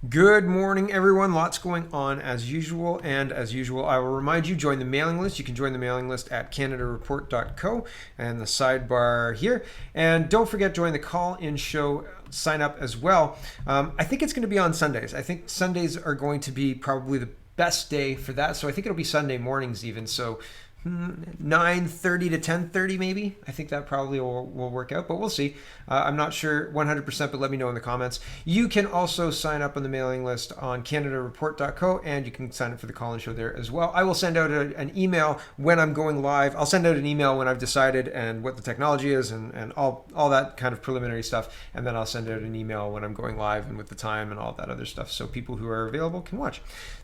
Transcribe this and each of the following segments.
Good morning, everyone. Lots going on as usual. And as usual, I will remind you, join the mailing list. You can join the mailing list at canadapolicomp35447 and the sidebar here. And don't forget, join the call-in show. Sign up as well. I think it's going to be on Sundays. I think Sundays are going to be probably the best day for that. So I think it'll be Sunday mornings even. So 9:30 to 10:30 maybe. I think that probably will work out, but we'll see. I'm not sure 100%, but let me know in the comments. You can also sign up on the mailing list on canadapolicomp35447 and you can sign up for the call-in show there as well. I will send out an email when I'm going live. I'll send out an email when I've decided and what the technology is and all that kind of preliminary stuff, and then I'll send out an email when I'm going live and with the time and all that other stuff, so people who are available can watch.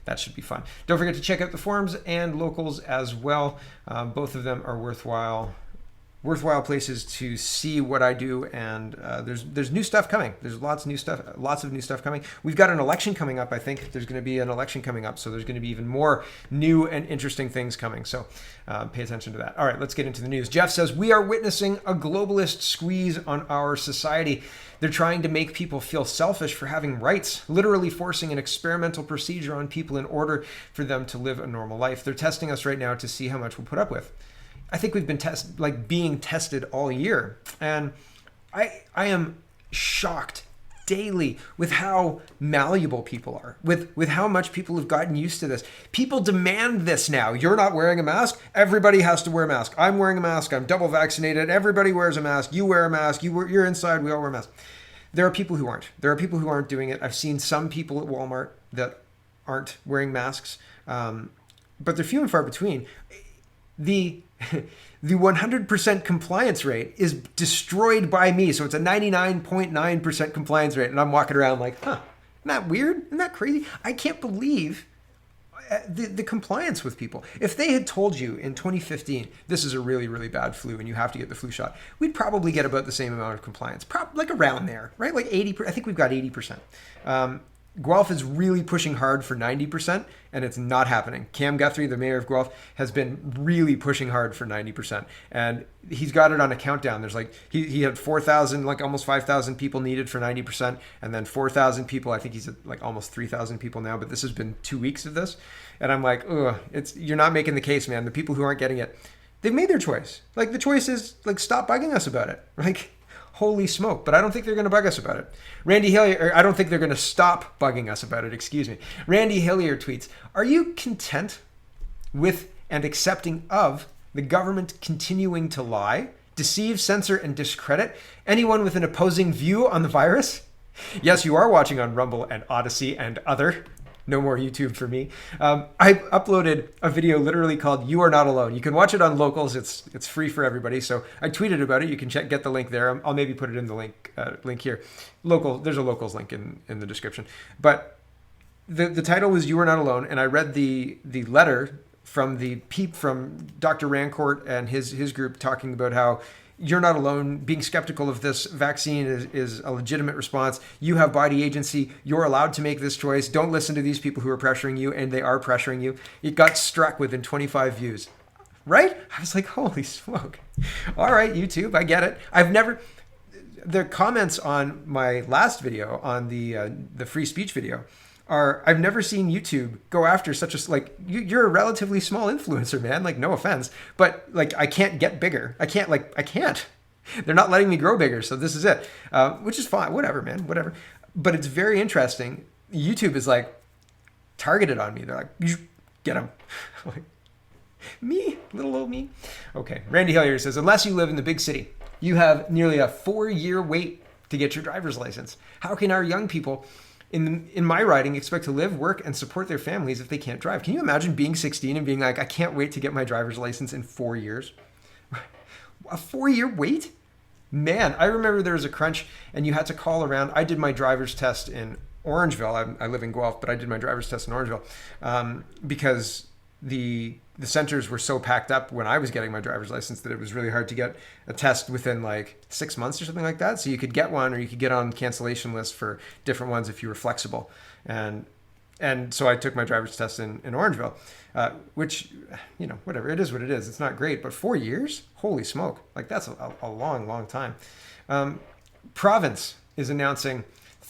That should be fun. Don't forget to check out the forums and locals as well. Both of them are worthwhile places to see what I do, and there's new stuff coming. There's lots of new stuff coming. We've got an election coming up. I think there's going to be an election coming up, so there's going to be even more new and interesting things coming. So pay attention to that. All right, let's get into the news. Jeff says we are witnessing a globalist squeeze on our society. They're trying to make people feel selfish for having rights, literally forcing an experimental procedure on people in order for them to live a normal life. They're testing us right now to see how much we'll put up with. I think we've been being tested all year, and I am shocked daily with how malleable people are, with how much people have gotten used to this. People demand this now. You're not wearing a mask, everybody has to wear a mask. I'm wearing a mask, I'm double vaccinated, everybody wears a mask, you wear a mask, you're inside, we all wear masks. There are people who aren't. There are people who aren't doing it. I've seen some people at Walmart that aren't wearing masks, but they're few and far between. The 100% compliance rate is destroyed by me. So it's a 99.9% compliance rate. And I'm walking around like, isn't that weird? Isn't that crazy? I can't believe the compliance with people. If they had told you in 2015, this is a really, really bad flu and you have to get the flu shot, we'd probably get about the same amount of compliance, like around there, right? Like 80%, I think we've got 80%. Guelph is really pushing hard for 90%, and it's not happening. Cam Guthrie, the mayor of Guelph, has been really pushing hard for 90%, and he's got it on a countdown. There's like, he had 4,000, like almost 5,000 people needed for 90%, and then 4,000 people. I think he's at like almost 3,000 people now, but this has been 2 weeks of this, and I'm like, you're not making the case, man. The people who aren't getting it, they've made their choice. Like, the choice is, like, stop bugging us about it. Like, holy smoke. But I don't think they're going to bug us about it. Randy Hillier, I don't think they're going to stop bugging us about it, excuse me. Randy Hillier tweets, are you content with and accepting of the government continuing to lie, deceive, censor, and discredit anyone with an opposing view on the virus? Yes, you are watching on Rumble and Odyssey and other. No more YouTube for me. I uploaded a video literally called "You Are Not Alone." You can watch it on Locals. It's free for everybody. So I tweeted about it. You can get the link there. I'll maybe put it in the link here. There's a Locals link in the description. But the title was "You Are Not Alone," and I read the letter from Dr. Rancourt and his group talking about how you're not alone. Being skeptical of this vaccine is a legitimate response. You have body agency. You're allowed to make this choice. Don't listen to these people who are pressuring you, and they are pressuring you. It got struck within 25 views. Right? I was like, holy smoke. All right, YouTube, I get it. The comments on my last video, on the free speech video, I've never seen YouTube go after such a, like, you're a relatively small influencer, man. Like, no offense, but like, I can't get bigger. I can't. They're not letting me grow bigger. So this is it, which is fine. Whatever, man, whatever. But it's very interesting. YouTube is like targeted on me. They're like, you get them. Like, me, little old me. Okay. Randy Hillier says, unless you live in the big city, you have nearly a 4-year wait to get your driver's license. How can our young people in my riding expect to live, work, and support their families if they can't drive? Can you imagine being 16 and being like, I can't wait to get my driver's license in 4 years? A 4-year wait? Man, I remember there was a crunch and you had to call around. I did my driver's test in Orangeville. I live in Guelph, but I did my driver's test in Orangeville because the centers were so packed up when I was getting my driver's license that it was really hard to get a test within like 6 months or something like that. So you could get one, or you could get on cancellation lists for different ones if you were flexible. And so I took my driver's test in Orangeville, which, whatever, it is what it is. It's not great, but 4 years? Holy smoke. Like, that's a long, long time. Province is announcing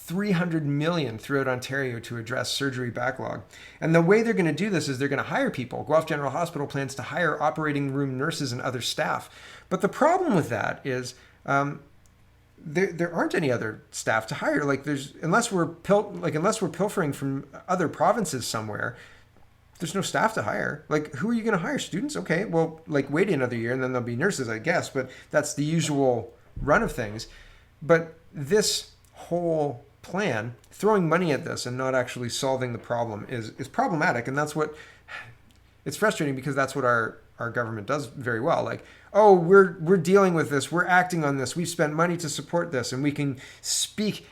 $300 million throughout Ontario to address surgery backlog. And the way they're going to do this is they're going to hire people. Guelph General Hospital plans to hire operating room nurses and other staff. But the problem with that is there aren't any other staff to hire. Like unless we're pilfering from other provinces somewhere, there's no staff to hire. Like, who are you going to hire? Students? Okay, well, like, wait another year and then there'll be nurses, I guess. But that's the usual run of things. But this whole plan, throwing money at this and not actually solving the problem is problematic. And that's what, it's frustrating because that's what our government does very well. Like, oh, we're dealing with this. We're acting on this. We've spent money to support this and we can speak.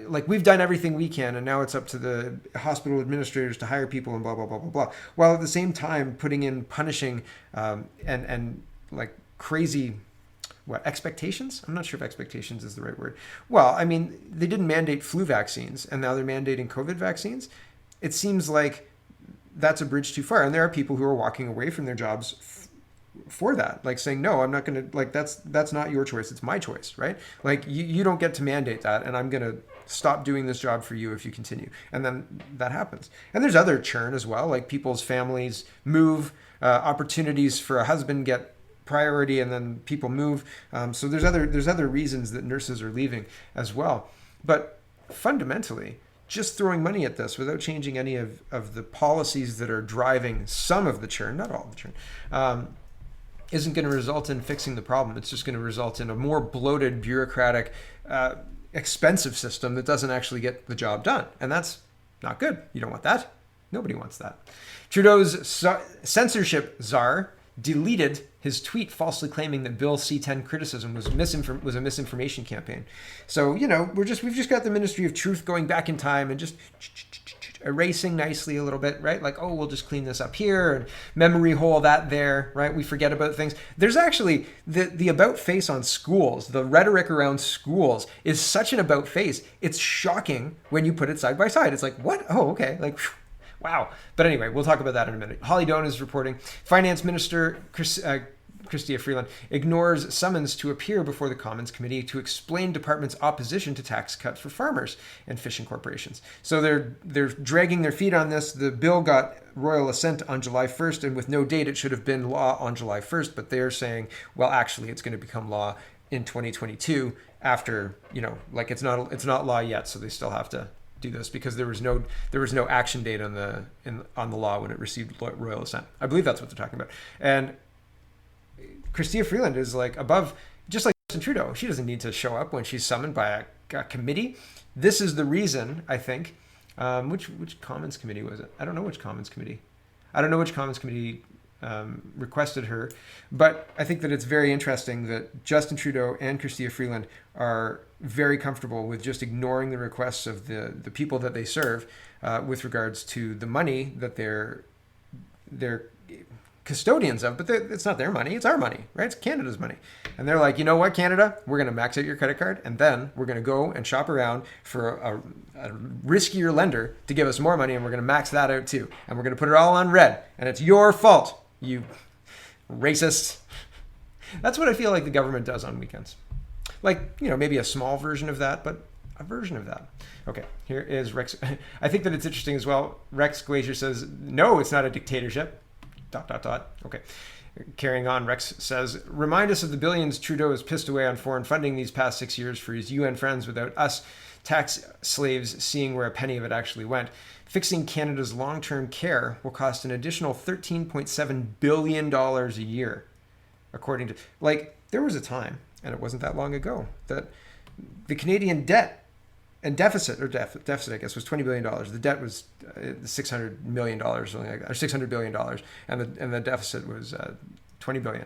Like, we've done everything we can, and now it's up to the hospital administrators to hire people and blah, blah, blah, blah, blah. While at the same time putting in punishing and like crazy, expectations? I'm not sure if expectations is the right word. Well, I mean, they didn't mandate flu vaccines, and now they're mandating COVID vaccines. It seems like that's a bridge too far. And there are people who are walking away from their jobs for that, like saying, no, I'm not going to, like, that's not your choice. It's my choice, right? Like, you don't get to mandate that, and I'm going to stop doing this job for you if you continue. And then that happens. And there's other churn as well, like people's families move, opportunities for a husband get priority, and then people move. So there's other reasons that nurses are leaving as well. But fundamentally, just throwing money at this without changing any of the policies that are driving some of the churn, not all of the churn, isn't going to result in fixing the problem. It's just going to result in a more bloated, bureaucratic, expensive system that doesn't actually get the job done. And that's not good. You don't want that. Nobody wants that. Trudeau's censorship czar deleted his tweet falsely claiming that Bill C-10 criticism was a misinformation campaign. So, we've just got the Ministry of Truth going back in time and just erasing nicely a little bit, right? Like, oh, we'll just clean this up here and memory hole that there, right? We forget about things. There's actually the about face on schools, the rhetoric around schools is such an about face. It's shocking when you put it side by side. It's like, what? Oh, okay. Like, wow. But anyway, we'll talk about that in a minute. Holly Doan is reporting. Finance Minister Chrystia Freeland ignores summons to appear before the Commons Committee to explain department's opposition to tax cuts for farmers and fishing corporations. So they're dragging their feet on this. The bill got royal assent on July 1st, and with no date, it should have been law on July 1st. But they're saying, well, actually, it's going to become law in 2022 after, like it's not law yet, so they still have to do this because there was no action date on the law when it received royal assent. I believe that's what they're talking about. And Chrystia Freeland is like above, just like Justin Trudeau. She doesn't need to show up when she's summoned by a committee. This is the reason, I think. Which Commons Committee was it? I don't know which Commons Committee requested her, but I think that it's very interesting that Justin Trudeau and Chrystia Freeland are very comfortable with just ignoring the requests of the people that they serve with regards to the money that they're custodians of, but it's not their money, it's our money, right? It's Canada's money. And they're like, you know what, Canada, we're going to max out your credit card, and then we're going to go and shop around for a riskier lender to give us more money, and we're going to max that out too. And we're going to put it all on red, and it's your fault, you racists. That's what I feel like the government does on weekends. Like, maybe a small version of that, but a version of that. Okay, here is Rex. I think that it's interesting as well. Rex Glacier says, no, it's not a dictatorship. ... Okay. Carrying on, Rex says, remind us of the billions Trudeau has pissed away on foreign funding these past 6 years for his UN friends without us tax slaves seeing where a penny of it actually went. Fixing Canada's long-term care will cost an additional $13.7 billion a year, according to... Like, there was a time, and it wasn't that long ago, that the Canadian debt and deficit, I guess, was $20 billion. The debt was $600 million, something like that, or $600 billion, and the deficit was $20 billion.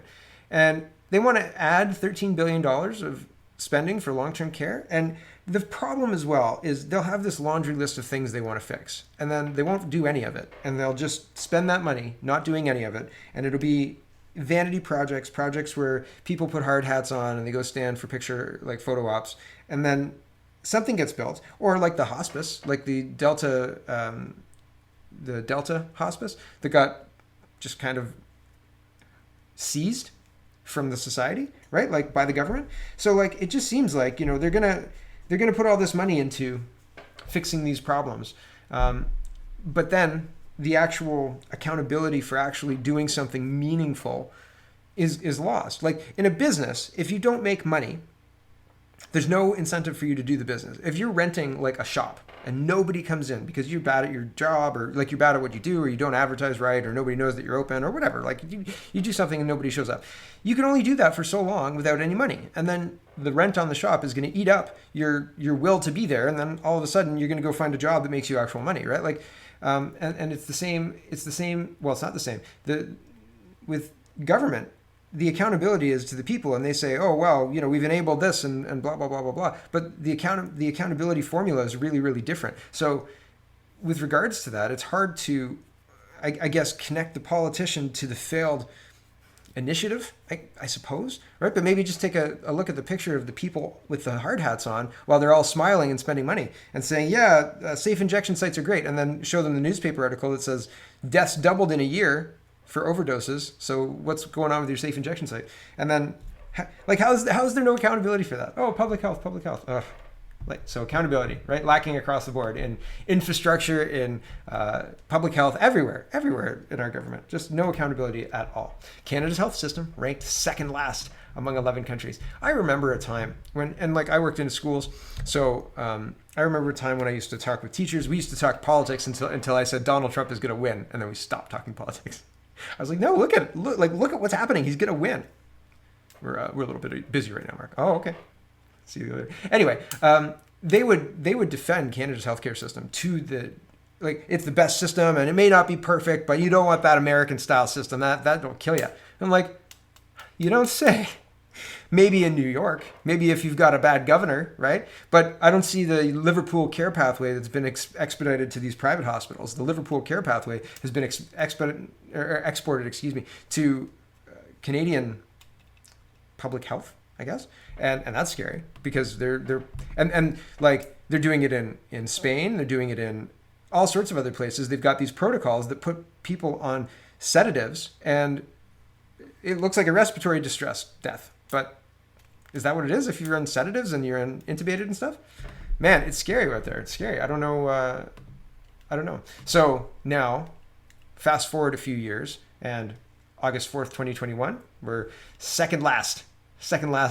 And they want to add $13 billion of spending for long-term care. And the problem as well is they'll have this laundry list of things they want to fix, and then they won't do any of it. And they'll just spend that money not doing any of it. And it'll be vanity projects where people put hard hats on and they go stand for photo ops. And then something gets built, or like the hospice, like the Delta hospice that got just kind of seized from the society, right? Like by the government. So like, it just seems like, they're gonna put all this money into fixing these problems. But then the actual accountability for actually doing something meaningful is lost. Like in a business, if you don't make money, there's no incentive for you to do the business. If you're renting like a shop and nobody comes in because you're bad at your job, or like you're bad at what you do, or you don't advertise right, or nobody knows that you're open, or whatever, like you do something and nobody shows up, you can only do that for so long without any money. And then the rent on the shop is going to eat up your will to be there. And then all of a sudden you're going to go find a job that makes you actual money, right? Like, and it's the same, well, it's not the same. With government, the accountability is to the people, and they say, oh, well, we've enabled this and blah, blah, blah, blah, blah. But the accountability formula is really, really different. So with regards to that, it's hard to, I guess, connect the politician to the failed initiative, I suppose, right? But maybe just take a look at the picture of the people with the hard hats on while they're all smiling and spending money and saying, yeah, safe injection sites are great. And then show them the newspaper article that says deaths doubled in a year for overdoses. So what's going on with your safe injection site? And then, like, how is there no accountability for that? Oh, public health. Ugh. So accountability, right? Lacking across the board in infrastructure, in public health, everywhere in our government. Just no accountability at all. Canada's health system ranked second last among 11 countries. I remember a time when, and like I worked in schools, so I remember a time when I used to talk with teachers. We used to talk politics until I said Donald Trump is going to win, and then we stopped talking politics. I was like, no, look at what's happening. He's going to win. We're a little bit busy right now, Mark. Oh, okay. See you later. Anyway, they would defend Canada's healthcare system to it's the best system, and it may not be perfect, but you don't want that American style system. That don't kill you. I'm like, you don't say. Maybe in New York, maybe if you've got a bad governor, right? But I don't see the Liverpool care pathway that's been expedited to these private hospitals. The Liverpool care pathway has been exported, to Canadian public health, I guess, and that's scary because they're doing it in Spain, they're doing it in all sorts of other places. They've got these protocols that put people on sedatives, and it looks like a respiratory distress death. But is that what it is if you're on sedatives and you're intubated and stuff? Man, it's scary out there. It's scary. I don't know. So now, fast forward a few years, and August 4th, 2021, we're second last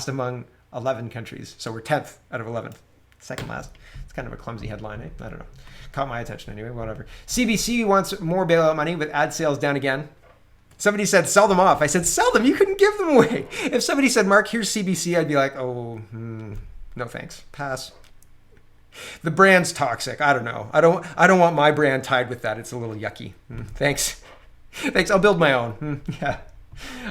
among 11 countries. So we're 10th out of 11. Second last. It's kind of a clumsy headline, eh? I don't know. Caught my attention anyway, whatever. CBC wants more bailout money with ad sales down again. Somebody said, sell them off. I said, sell them. You couldn't give them away. If somebody said, Mark, here's CBC, I'd be like, oh, no thanks. Pass. The brand's toxic. I don't know. I don't want my brand tied with that. It's a little yucky. Thanks. I'll build my own. Yeah.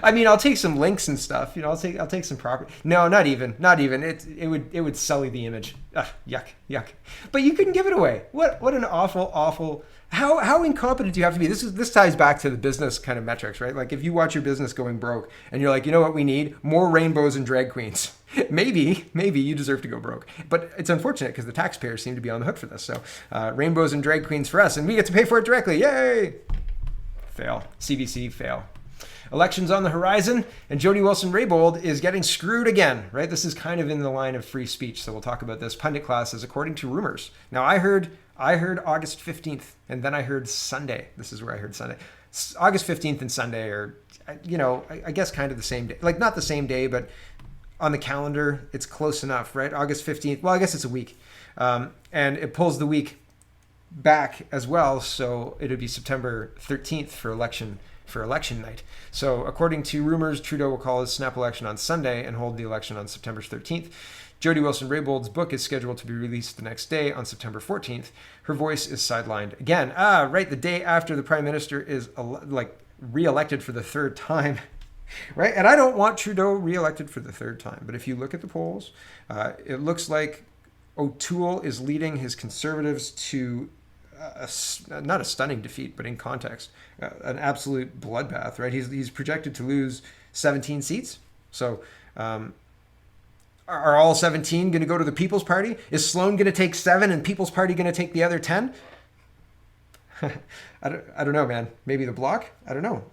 I mean, I'll take some links and stuff. I'll take some property. No, not even. It would sully the image. Ugh, yuck. But you couldn't give it away. What an awful. How incompetent do you have to be? This ties back to the business kind of metrics, right? Like if you watch your business going broke and you're like, you know what we need? More rainbows and drag queens. Maybe you deserve to go broke. But it's unfortunate because the taxpayers seem to be on the hook for this. So rainbows and drag queens for us, and we get to pay for it directly. Yay! Fail. CBC, fail. Elections on the horizon, and Jody Wilson-Raybould is getting screwed again, right? This is kind of in the line of free speech, so we'll talk about this. Pundit classes, according to rumors. Now, I heard August 15th, and then I heard Sunday. This is where I heard Sunday. August 15th and Sunday are, I guess kind of the same day. Like, not the same day, but on the calendar, it's close enough, right? August 15th, well, I guess it's a week. And it pulls the week back as well, so it would be September 13th for election night. So according to rumors, Trudeau will call his snap election on Sunday and hold the election on September 13th. Jody Wilson-Raybould's book is scheduled to be released the next day on September 14th. Her voice is sidelined again. Right, the day after the Prime Minister is re-elected for the third time. Right, and I don't want Trudeau re-elected for the third time, but if you look at the polls, it looks like O'Toole is leading his Conservatives to not a stunning defeat, but in context, an absolute bloodbath, right? He's projected to lose 17 seats. So are all 17 going to go to the People's Party? Is Sloan going to take 7 and People's Party going to take the other 10? I don't know, man. Maybe the Bloc? I don't know.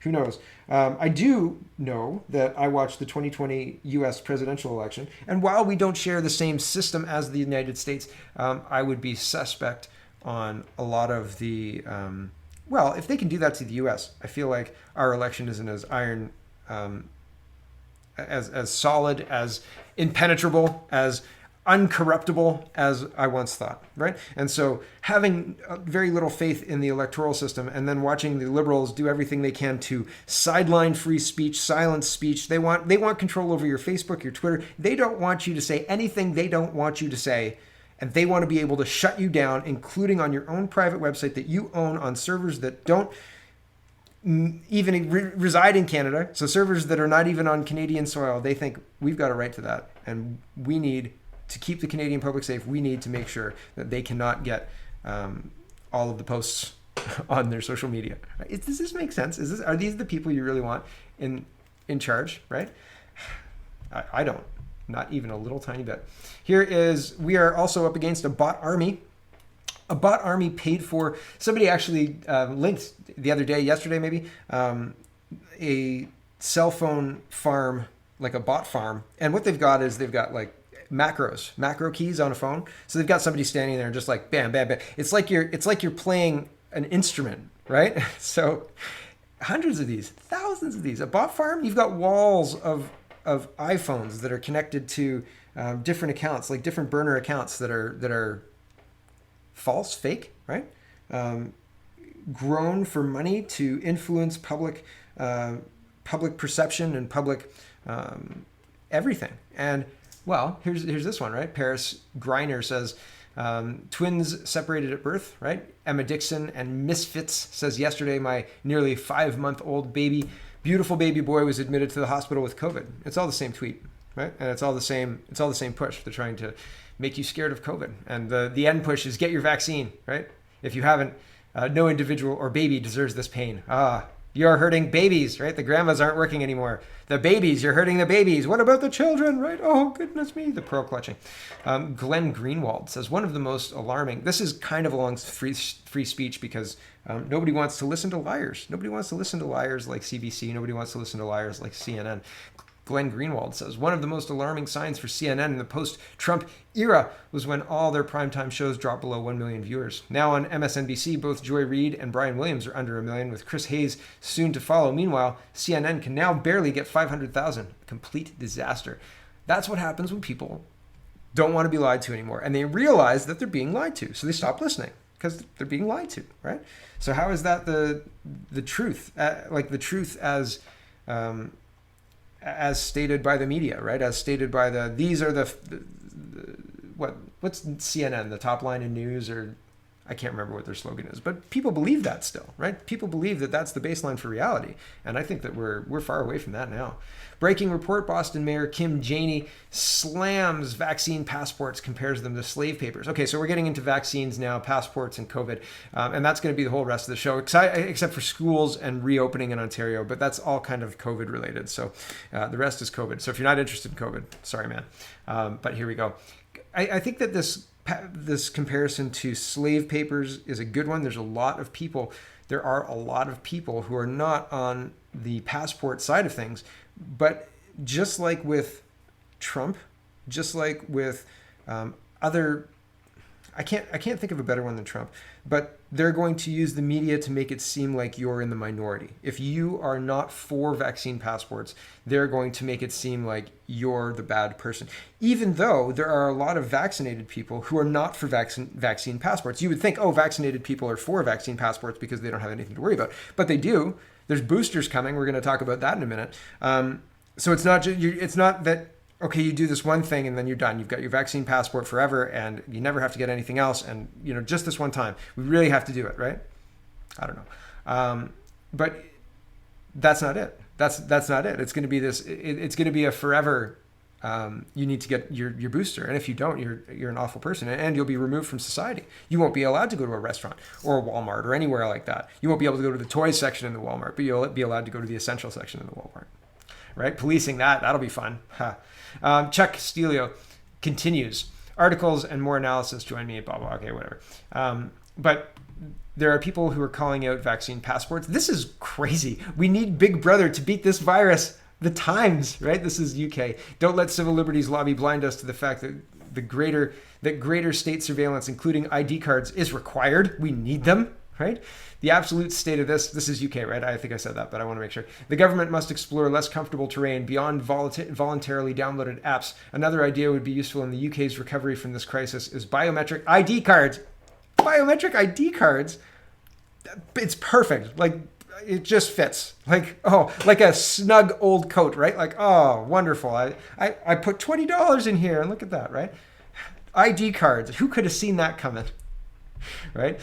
Who knows? I do know that I watched the 2020 U.S. presidential election, and while we don't share the same system as the United States, I would be suspect on a lot of the. Well, if they can do that to the U.S., I feel like our election isn't as iron, as solid, as impenetrable, as uncorruptible as I once thought, right? And so having very little faith in the electoral system and then watching the liberals do everything they can to sideline free speech, silence speech. They want control over your Facebook, your Twitter. They don't want you to say anything they don't want you to say. And they want to be able to shut you down, including on your own private website that you own on servers that don't even reside in Canada. So servers that are not even on Canadian soil. They think we've got a right to that. And we need to keep the Canadian public safe. We need to make sure that they cannot get all of the posts on their social media. Does this make sense? Are these the people you really want in charge, right? I don't. Not even a little tiny bit. We are also up against a bot army. A bot army paid for, somebody actually linked the other day, yesterday maybe, a cell phone farm, like a bot farm. And what they've got is they've got like macro keys on a phone. So they've got somebody standing there and just like bam, bam, bam. It's like you're playing an instrument, right? So hundreds of these, thousands of these. A bot farm, you've got walls of iPhones that are connected to different accounts, like different burner accounts that are false, fake, right? Grown for money to influence public perception and public everything. And well, here's this one, right? Paris Griner says, twins separated at birth, right? Emma Dixon and Misfits says, yesterday my nearly 5-month-old beautiful baby boy was admitted to the hospital with COVID. It's all the same tweet, right? And it's all the same push. They're trying to make you scared of COVID. And the end push is get your vaccine, right? If you haven't, no individual or baby deserves this pain. You're hurting babies, right? The grandmas aren't working anymore. The babies, you're hurting the babies. What about the children, right? Oh, goodness me, the pearl clutching. Glenn Greenwald says, one of the most alarming, this is kind of along free speech because nobody wants to listen to liars. Nobody wants to listen to liars like CBC. Nobody wants to listen to liars like CNN. Glenn Greenwald says, one of the most alarming signs for CNN in the post-Trump era was when all their primetime shows dropped below 1 million viewers. Now on MSNBC, both Joy Reid and Brian Williams are under 1 million, with Chris Hayes soon to follow. Meanwhile, CNN can now barely get 500,000. A complete disaster. That's what happens when people don't want to be lied to anymore. And they realize that they're being lied to. So they stop listening because they're being lied to, right? So how is that the truth? Like the truth as stated by the media, right? As stated by these are what's CNN, the top line in news, or I can't remember what their slogan is, but people believe that still, right? People believe that that's the baseline for reality. And I think that we're far away from that now. Breaking report, Boston Mayor Kim Janey slams vaccine passports, compares them to slave papers. Okay, so we're getting into vaccines now, passports and COVID, and that's going to be the whole rest of the show, except for schools and reopening in Ontario, but that's all kind of COVID related. So the rest is COVID. So if you're not interested in COVID, sorry, man. But here we go. I think that this comparison to slave papers is a good one. There are a lot of people who are not on the passport side of things, but just like with Trump, just like with other, I can't think of a better one than Trump, but they're going to use the media to make it seem like you're in the minority. If you are not for vaccine passports, they're going to make it seem like you're the bad person, even though there are a lot of vaccinated people who are not for vaccine passports. You would think, oh, vaccinated people are for vaccine passports because they don't have anything to worry about, but they do. There's boosters coming. We're going to talk about that in a minute. So it's not that, okay, you do this one thing and then you're done. You've got your vaccine passport forever and you never have to get anything else. And, just this one time, we really have to do it, right? I don't know. But that's not it. That's not it. It's going to be it's going to be a forever, you need to get your booster. And if you don't, you're an awful person and you'll be removed from society. You won't be allowed to go to a restaurant or a Walmart or anywhere like that. You won't be able to go to the toys section in the Walmart, but you'll be allowed to go to the essential section in the Walmart. Right? Policing that'll be fun. Chuck Castillo continues. Articles and more analysis. Join me at blah, blah. Okay, whatever. But there are people who are calling out vaccine passports. This is crazy. We need Big Brother to beat this virus. The Times, right? This is UK. Don't let civil liberties lobby blind us to the fact that greater state surveillance, including ID cards, is required. We need them, right? The absolute state of this is UK, right? I think I said that, but I want to make sure. The government must explore less comfortable terrain beyond voluntarily downloaded apps. Another idea would be useful in the UK's recovery from this crisis is biometric ID cards. Biometric ID cards, it's perfect. Like, it just fits. Like, oh, like a snug old coat, right? Like, oh, wonderful. I put $20 in here and look at that, right? ID cards. Who could have seen that coming, right?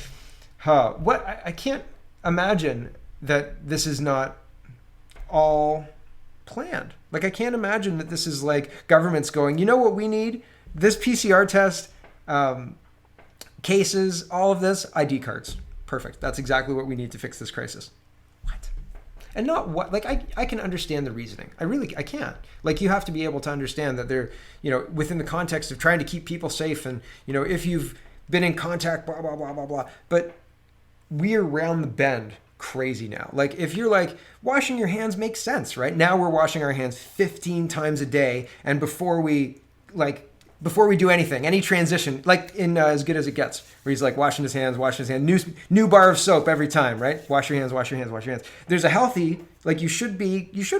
I can't imagine that this is not all planned. Like, I can't imagine that this is like governments going, you know what we need? This PCR test, cases, all of this, ID cards. Perfect. That's exactly what we need to fix this crisis. What? And not what, like, I can understand the reasoning. I can't. Like, you have to be able to understand that they're, within the context of trying to keep people safe and, if you've been in contact, blah, blah, blah, blah, blah. But we're round the bend crazy now. Like, if you're like, washing your hands makes sense, right? Now we're washing our hands 15 times a day. And before we do anything, any transition, like in As Good As It Gets, where he's like washing his hands, new bar of soap every time, right? Wash your hands, wash your hands, wash your hands. There's a healthy, like you should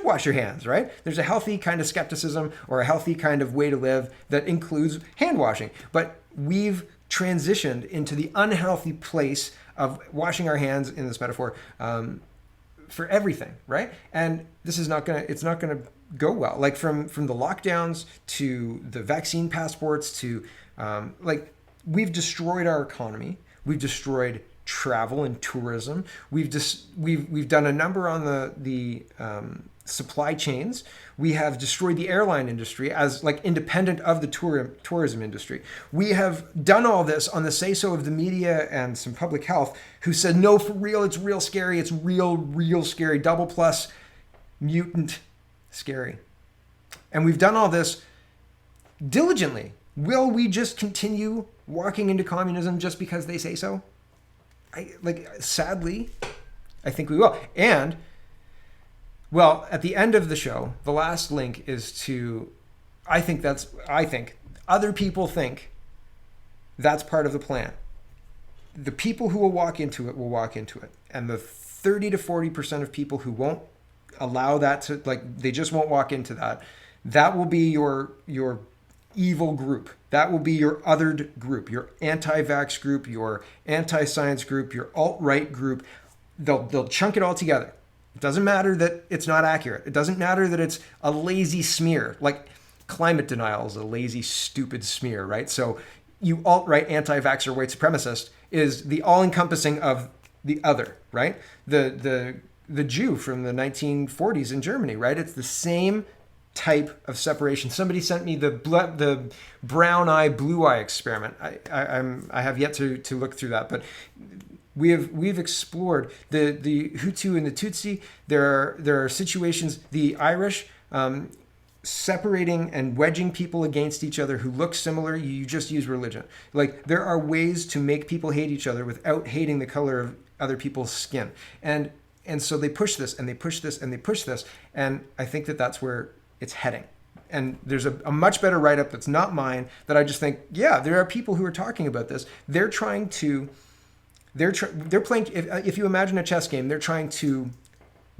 wash your hands, right? There's a healthy kind of skepticism or a healthy kind of way to live that includes hand washing. But we've transitioned into the unhealthy place of washing our hands, in this metaphor, for everything, right? And this is it's not gonna go well. Like from the lockdowns to the vaccine passports to we've destroyed our economy. We've destroyed travel and tourism. We've done a number on the supply chains. We have destroyed the airline industry as like independent of the tourism industry. We have done all this on the say-so of the media and some public health who said, no, for real, it's real scary. It's real scary. Double plus mutant scary. And we've done all this diligently. Will we just continue walking into communism just because they say so? Sadly, I think we will. And, well, at the end of the show, the last link is to, I think other people think that's part of the plan. The people who will walk into it will walk into it. And the 30 to 40% of people who won't allow that to, they just won't walk into that. That will be your evil group. That will be your othered group, your anti-vax group, your anti-science group, your alt-right group. They'll chunk it all together. It doesn't matter that it's not accurate. It doesn't matter that it's a lazy smear. Like climate denial is a lazy, stupid smear, right? So you alt-right anti-vaxxer white supremacist is the all-encompassing of the other, right? The Jew from the 1940s in Germany, right? It's the same type of separation. Somebody sent me the brown eye, blue eye experiment. I have yet to look through that, but we've explored the Hutu and the Tutsi. There are situations, the Irish, separating and wedging people against each other who look similar. You just use religion. Like, there are ways to make people hate each other without hating the color of other people's skin. And so they push this and they push this and they push this. And I think that's where it's heading. And there's a much better write-up that's not mine that I just think, yeah, there are people who are talking about this. They're playing, if you imagine a chess game, they're trying to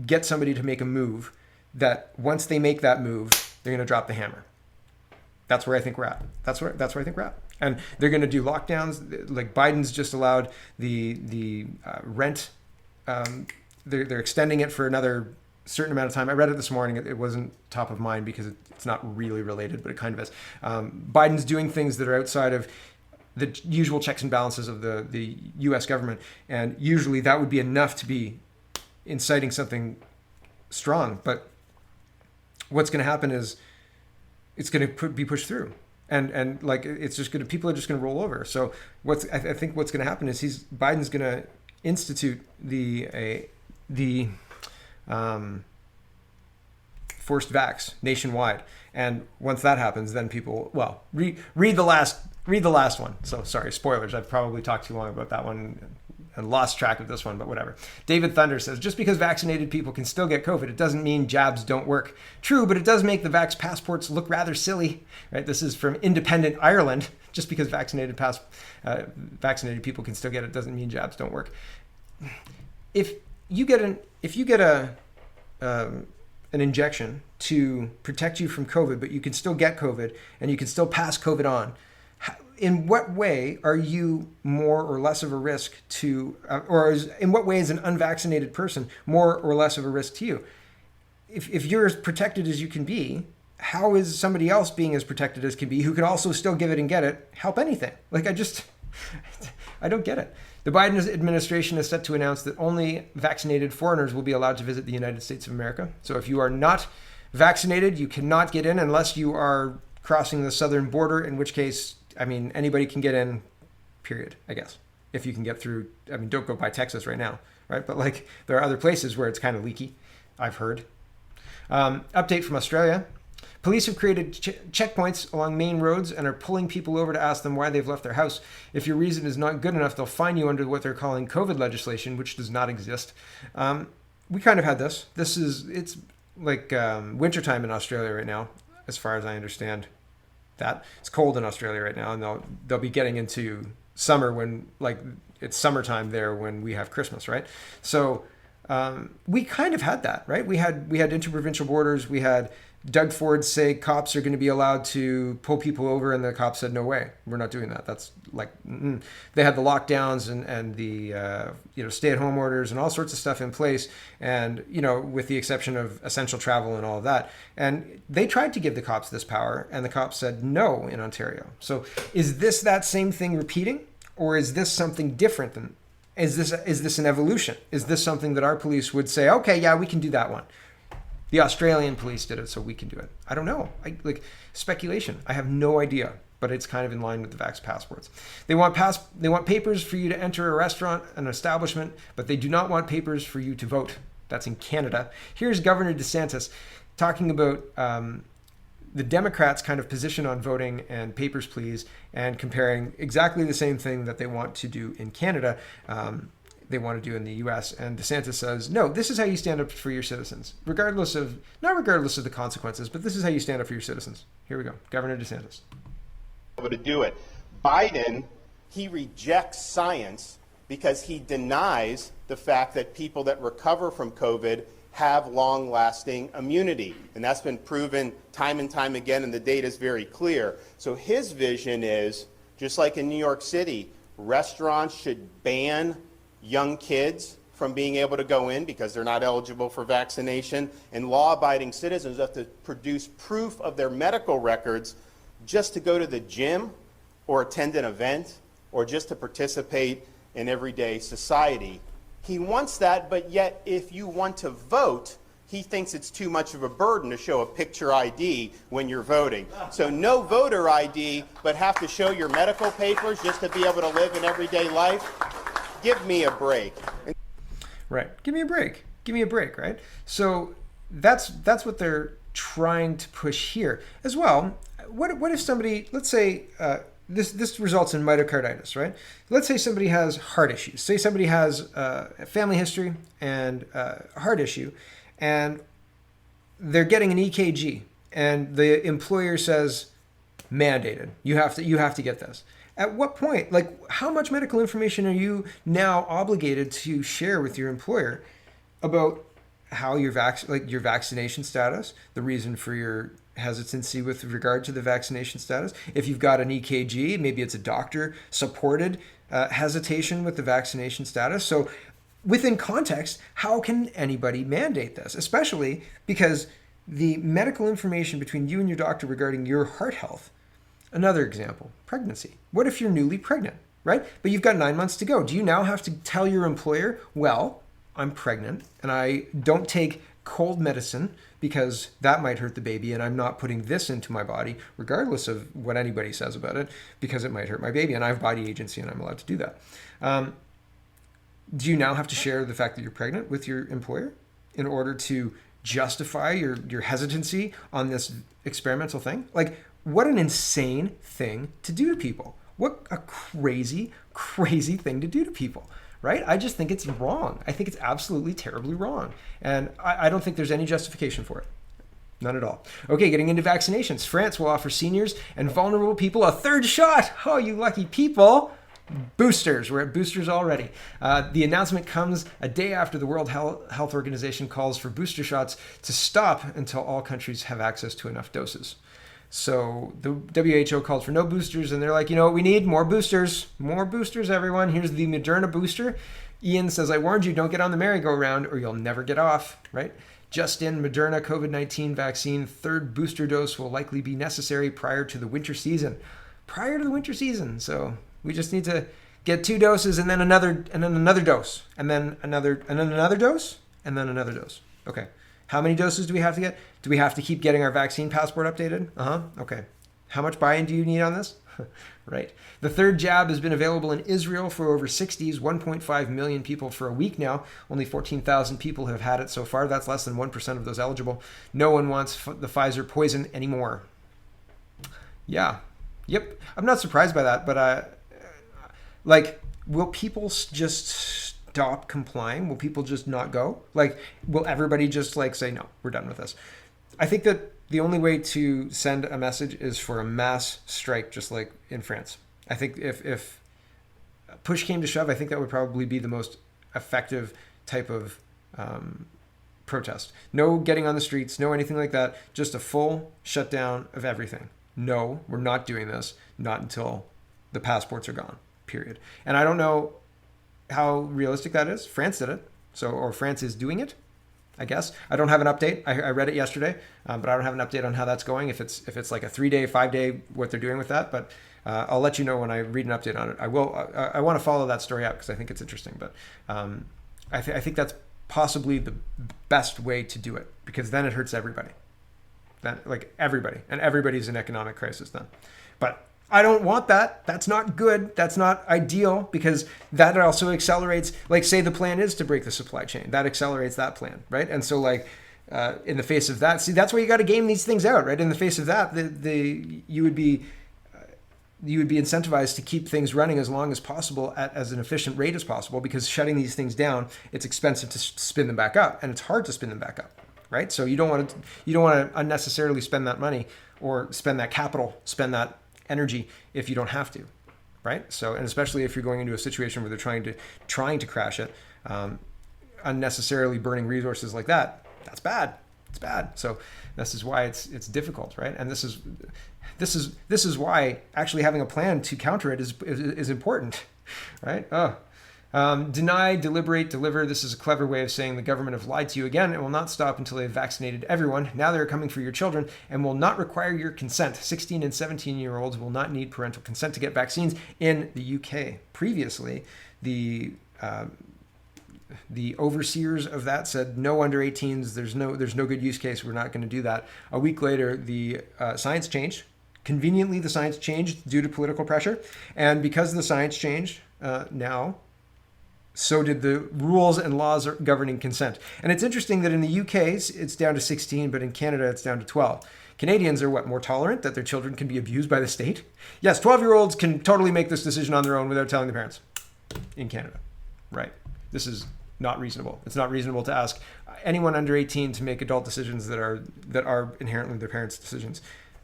get somebody to make a move that once they make that move, they're going to drop the hammer. That's where I think we're at. That's where I think we're at. And they're going to do lockdowns. Like Biden's just allowed the rent. They're extending it for another certain amount of time. I read it this morning. It wasn't top of mind because it's not really related, but it kind of is. Biden's doing things that are outside of the usual checks and balances of the U.S. government. And usually that would be enough to be inciting something strong. But what's going to happen is it's going to be pushed through. And it's just going to, people are just going to roll over. So I think what's going to happen is Biden's going to institute the forced vax nationwide. And once that happens, then people, well, read the last one. So sorry, spoilers. I've probably talked too long about that one. I lost track of this one, but whatever. David Thunder says, just because vaccinated people can still get COVID, it doesn't mean jabs don't work. True, but it does make the vax passports look rather silly, right? This is from Independent Ireland. Just because vaccinated people can still get it doesn't mean jabs don't work. If you get an injection to protect you from COVID, but you can still get COVID and you can still pass COVID on, in what way are you more or less of a risk to, in what way is an unvaccinated person more or less of a risk to you? If you're as protected as you can be, how is somebody else being as protected as can be who could also still give it and get it help anything? Like, I don't get it. The Biden administration is set to announce that only vaccinated foreigners will be allowed to visit the United States of America. So if you are not vaccinated, you cannot get in unless you are crossing the southern border, in which case, I mean, anybody can get in, period, I guess. If you can get through, I mean, don't go by Texas right now, right? But like, there are other places where it's kind of leaky, I've heard. Update from Australia. Police have created checkpoints along main roads and are pulling people over to ask them why they've left their house. If your reason is not good enough, they'll fine you under what they're calling COVID legislation, which does not exist. We kind of had this. It's like wintertime in Australia right now, as far as I understand that. It's cold in Australia right now, and they'll be getting into summer when, like, it's summertime there when we have Christmas, right? So we kind of had that, right? We had interprovincial borders. We had Doug Ford say cops are going to be allowed to pull people over, and the cops said, no way, we're not doing that. That's like, they had the lockdowns and the stay-at-home orders and all sorts of stuff in place, and with the exception of essential travel and all of that. And they tried to give the cops this power, and the cops said no in Ontario. So is this that same thing repeating, or is this something different than? Is this an evolution? Is this something that our police would say, okay, yeah, we can do that one? The Australian police did it, so we can do it. I don't know. Speculation. I have no idea, but it's kind of in line with the vax passports. They want papers for you to enter a restaurant, an establishment, but they do not want papers for you to vote. That's in Canada. Here's Governor DeSantis talking about the Democrats' kind of position on voting and papers, please, and comparing exactly the same thing that they want to do in Canada. They want to do in the U.S. And DeSantis says, no, this is how you stand up for your citizens, not regardless of the consequences, but this is how you stand up for your citizens. Here we go. Governor DeSantis. To do it. Biden, he rejects science because he denies the fact that people that recover from COVID have long-lasting immunity. And that's been proven time and time again, and the data is very clear. So his vision is, just like in New York City, restaurants should ban young kids from being able to go in because they're not eligible for vaccination, and law-abiding citizens have to produce proof of their medical records just to go to the gym or attend an event or just to participate in everyday society. He wants that, but yet if you want to vote, he thinks it's too much of a burden to show a picture ID when you're voting. So no voter ID, but have to show your medical papers just to be able to live in everyday life. Give me a break. Right. Give me a break. Give me a break, right? So that's what they're trying to push here. As well, what if somebody, let's say, this results in myocarditis, right? Let's say somebody has heart issues. Say somebody has a family history and a heart issue, and they're getting an EKG, and the employer says, mandated, you have to get this. At what point, like, how much medical information are you now obligated to share with your employer about how your vaccination status, the reason for your hesitancy with regard to the vaccination status? If you've got an EKG, maybe it's a doctor supported hesitation with the vaccination status. So within context, how can anybody mandate this? Especially because the medical information between you and your doctor regarding your heart health. Another example, pregnancy. What if you're newly pregnant, right? But you've got 9 months to go. Do you now have to tell your employer, well, I'm pregnant and I don't take cold medicine because that might hurt the baby, and I'm not putting this into my body, regardless of what anybody says about it, because it might hurt my baby, and I have body agency and I'm allowed to do that. Do you now have to share the fact that you're pregnant with your employer in order to justify your hesitancy on this experimental thing? Like, what an insane thing to do to people. What a crazy, crazy thing to do to people, right? I just think it's wrong. I think it's absolutely terribly wrong. And I don't think there's any justification for it. None at all. Okay, getting into vaccinations. France will offer seniors and vulnerable people a third shot. Oh, you lucky people. Boosters. We're at boosters already. The announcement comes a day after the World Health Organization calls for booster shots to stop until all countries have access to enough doses. So the WHO called for no boosters, and they're like, you know what we need? More boosters. More boosters, everyone. Here's the Moderna booster. Ian says, I warned you, don't get on the merry-go-round or you'll never get off, right? Just in, Moderna COVID-19 vaccine third booster dose will likely be necessary prior to the winter season. Prior to the winter season. So we just need to get 2 doses and then another dose, and then another dose, and then another dose, and then another dose. Okay. How many doses do we have to get? Do we have to keep getting our vaccine passport updated? Okay. How much buy-in do you need on this? Right. The third jab has been available in Israel for over 60s, 1.5 million people for a week now. Only 14,000 people have had it so far. That's less than 1% of those eligible. No one wants the Pfizer poison anymore. Yeah. Yep. I'm not surprised by that, but will people just stop complying? Will people just not go? Will everybody just say, no, we're done with this? I think that the only way to send a message is for a mass strike, just like in France. I think if push came to shove, I think that would probably be the most effective type of protest. No getting on the streets, no anything like that. Just a full shutdown of everything. No, we're not doing this. Not until the passports are gone, period. And I don't know how realistic that is. France did it. Or France is doing it, I guess. I don't have an update. I read it yesterday, but I don't have an update on how that's going. If it's like a 3-day, 5-day, what they're doing with that. But I'll let you know when I read an update on it. I will. I want to follow that story up because I think it's interesting. But I think that's possibly the best way to do it, because then it hurts everybody. Then everybody, and everybody's in economic crisis then. But I don't want that. That's not good. That's not ideal, because that also accelerates, say the plan is to break the supply chain. That accelerates that plan, right? And so in the face of that, see, that's why you got to game these things out, right? In the face of that, you would be incentivized to keep things running as long as possible at as an efficient rate as possible, because shutting these things down, it's expensive to spin them back up, and it's hard to spin them back up, right? So you don't want to unnecessarily spend that money or spend that capital, spend that energy if you don't have to, right? So, and especially if you're going into a situation where they're trying to crash it, unnecessarily burning resources like that, that's bad. It's bad. So this is why it's difficult, right? And this is why actually having a plan to counter it is important, right? Deny, deliberate, deliver. This is a clever way of saying the government have lied to you again and will not stop until they've vaccinated everyone. Now they're coming for your children and will not require your consent. 16 and 17-year-olds will not need parental consent to get vaccines in the UK. Previously, the overseers of that said no under 18s. There's no good use case. We're not going to do that. A week later, the science changed. Conveniently, the science changed due to political pressure, and because the science changed now, so did the rules and laws governing consent. And it's interesting that in the UK, it's down to 16, but in Canada, it's down to 12. Canadians are more tolerant that their children can be abused by the state? Yes, 12-year-olds can totally make this decision on their own without telling the parents in Canada, right? This is not reasonable. It's not reasonable to ask anyone under 18 to make adult decisions that are inherently their parents' decisions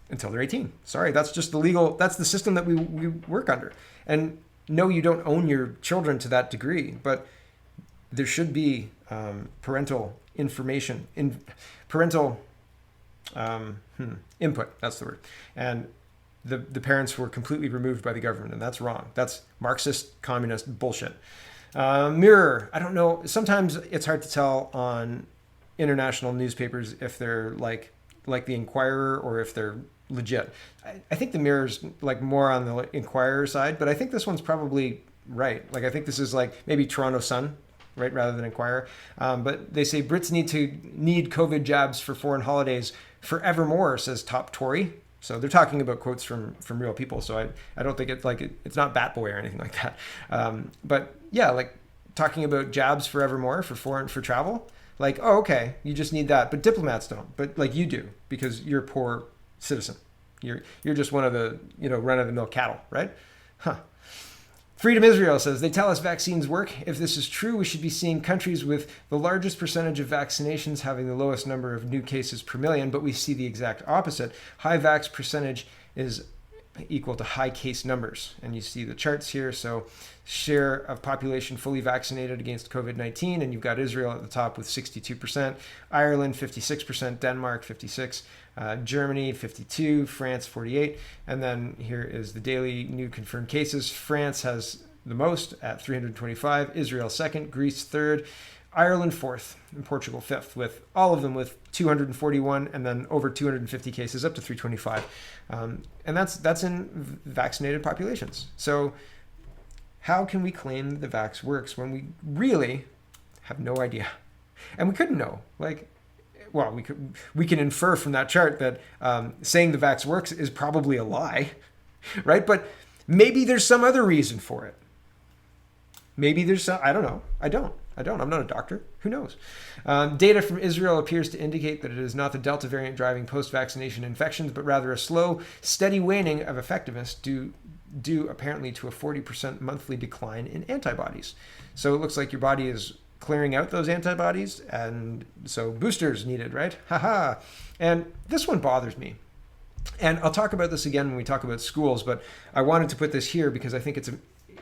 until they're 18. Sorry, that's just that's the system that we work under. And no, you don't own your children to that degree, but there should be parental information, parental input, that's the word. And the parents were completely removed by the government, and that's wrong. That's Marxist, communist bullshit. Mirror, I don't know. Sometimes it's hard to tell on international newspapers if they're like the Inquirer or if they're legit. I think the Mirror's more on the Inquirer side, but I think this one's probably right. I think this is maybe Toronto Sun, right, rather than Inquirer. But they say Brits need COVID jabs for foreign holidays forevermore, says top Tory. So they're talking about quotes from real people. So I don't think it's not Bat Boy or anything like that. But yeah, talking about jabs forevermore for travel. Oh, okay, you just need that, but diplomats don't. But you do, because you're a poor citizen. You're just one of the run of the mill cattle, right? Huh. Freedom Israel says, they tell us vaccines work. If this is true, we should be seeing countries with the largest percentage of vaccinations having the lowest number of new cases per million, but we see the exact opposite. High vax percentage is equal to high case numbers. And you see the charts here. So share of population fully vaccinated against COVID-19, and you've got Israel at the top with 62%, Ireland 56%, Denmark 56%, Germany 52%, France 48%, and then here is the daily new confirmed cases. France has the most at 325, Israel second, Greece third, Ireland fourth, and Portugal fifth, with all of them with 241 and then over 250 cases up to 325. And that's in vaccinated populations. So how can we claim that the vax works when we really have no idea? And we couldn't know. Well, we can infer from that chart that saying the vax works is probably a lie, right? But maybe there's some other reason for it. Maybe there's some, I don't know. I don't. I'm not a doctor. Who knows? Data from Israel appears to indicate that it is not the Delta variant driving post-vaccination infections, but rather a slow, steady waning of effectiveness due apparently to a 40% monthly decline in antibodies. So it looks like your body is clearing out those antibodies, and so boosters needed, right? Haha. And this one bothers me. And I'll talk about this again when we talk about schools, but I wanted to put this here because I think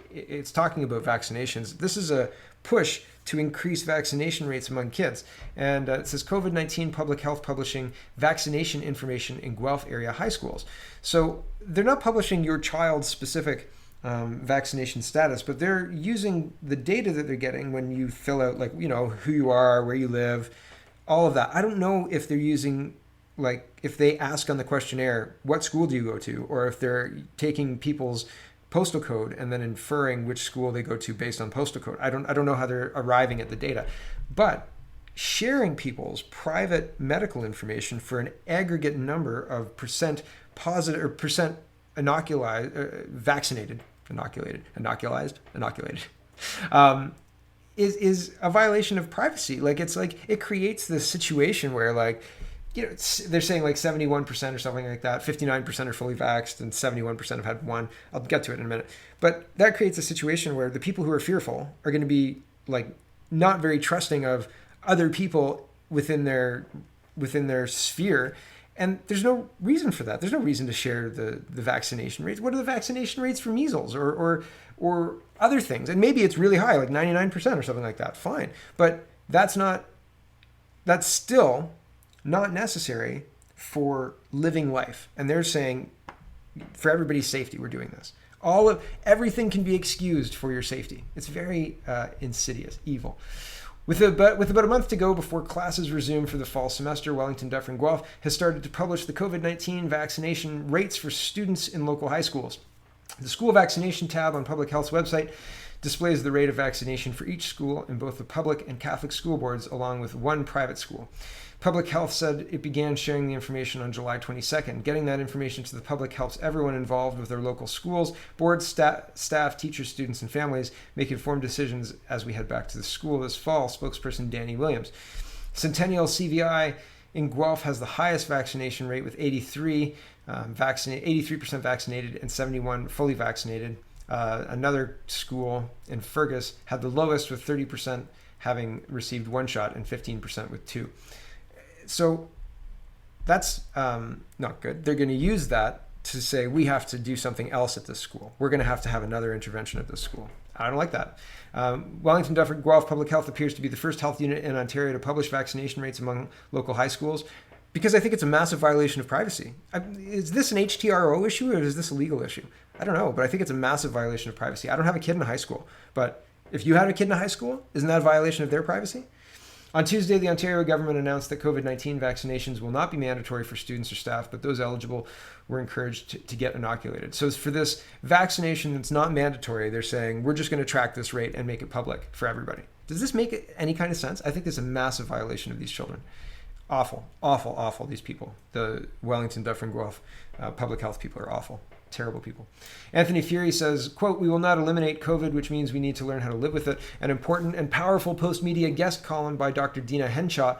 it's talking about vaccinations. This is a push to increase vaccination rates among kids. And it says COVID-19 Public Health publishing vaccination information in Guelph area high schools. So they're not publishing your child's specific vaccination status, but they're using the data that they're getting when you fill out, who you are, where you live, all of that. I don't know if they're using, if they ask on the questionnaire, what school do you go to? Or if they're taking people's postal code and then inferring which school they go to based on postal code. I don't know how they're arriving at the data. But sharing people's private medical information for an aggregate number of percent positive or percent inoculated, is a violation of privacy. It creates this situation where they're saying 71% or something like that, 59% are fully vaxxed and 71% have had one. I'll get to it in a minute. But that creates a situation where the people who are fearful are going to be not very trusting of other people within their sphere. And there's no reason for that. There's no reason to share the vaccination rates. What are the vaccination rates for measles or other things? And maybe it's really high, 99% or something like that. Fine. But that's still not necessary for living life. And they're saying for everybody's safety, we're doing this. Everything can be excused for your safety. It's very insidious, evil. With about a month to go before classes resume for the fall semester, Wellington, Dufferin, Guelph has started to publish the COVID-19 vaccination rates for students in local high schools. The school vaccination tab on Public Health's website displays the rate of vaccination for each school in both the public and Catholic school boards, along with one private school. Public Health said it began sharing the information on July 22nd. Getting that information to the public helps everyone involved with their local schools, boards, staff, teachers, students, and families make informed decisions as we head back to the school this fall, spokesperson Danny Williams. Centennial CVI in Guelph has the highest vaccination rate with 83% vaccinated and 71 fully vaccinated. Another school in Fergus had the lowest with 30% having received one shot and 15% with two. So that's not good. They're going to use that to say we have to do something else at this school. We're going to have another intervention at this school. I don't like that. Wellington, Dufferin, Guelph Public Health appears to be the first health unit in Ontario to publish vaccination rates among local high schools because I think it's a massive violation of privacy. Is this an HTRO issue or is this a legal issue? I don't know, but I think it's a massive violation of privacy. I don't have a kid in high school, but if you had a kid in high school, isn't that a violation of their privacy? On Tuesday, the Ontario government announced that COVID-19 vaccinations will not be mandatory for students or staff, but those eligible were encouraged to get inoculated. So for this vaccination that's not mandatory, they're saying we're just going to track this rate and make it public for everybody. Does this make any kind of sense? I think this is a massive violation of these children. Awful, awful, awful, these people. The Wellington, Dufferin, Guelph public health people are awful. Terrible people. Anthony Fury says, quote, "We will not eliminate COVID, which means we need to learn how to live with it." An important and powerful post-media guest column by Dr. Dina Hinshaw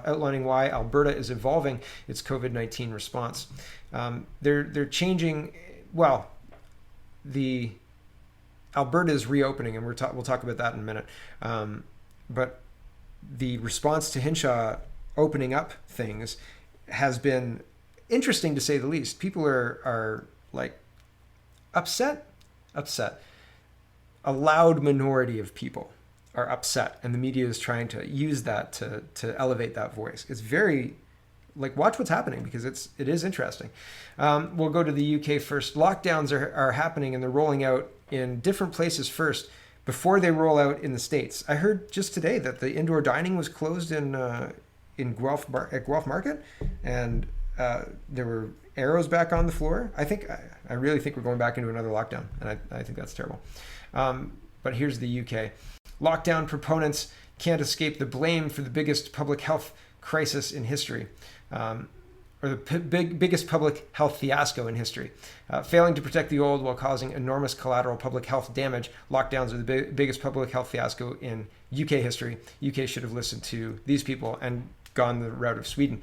outlining why Alberta is evolving its COVID-19 response. They're changing, Alberta is reopening, and we'll talk about that in a minute. But the response to Hinshaw opening up things has been interesting, to say the least. People are like upset. A loud minority of people are upset, and the media is trying to use that to elevate that voice. It's very, like, watch what's happening, because it is interesting. We'll go to the UK first. Lockdowns are happening, and they're rolling out in different places first before they roll out in the States. I heard just today that the indoor dining was closed in Guelph Market, and there were arrows back on the floor. I really think we're going back into another lockdown, and I think that's terrible. But here's the UK. Lockdown proponents can't escape the blame for the biggest public health crisis in history, or the biggest public health fiasco in history. Failing to protect the old while causing enormous collateral public health damage, lockdowns are the biggest public health fiasco in UK history. UK should have listened to these people and gone the route of Sweden.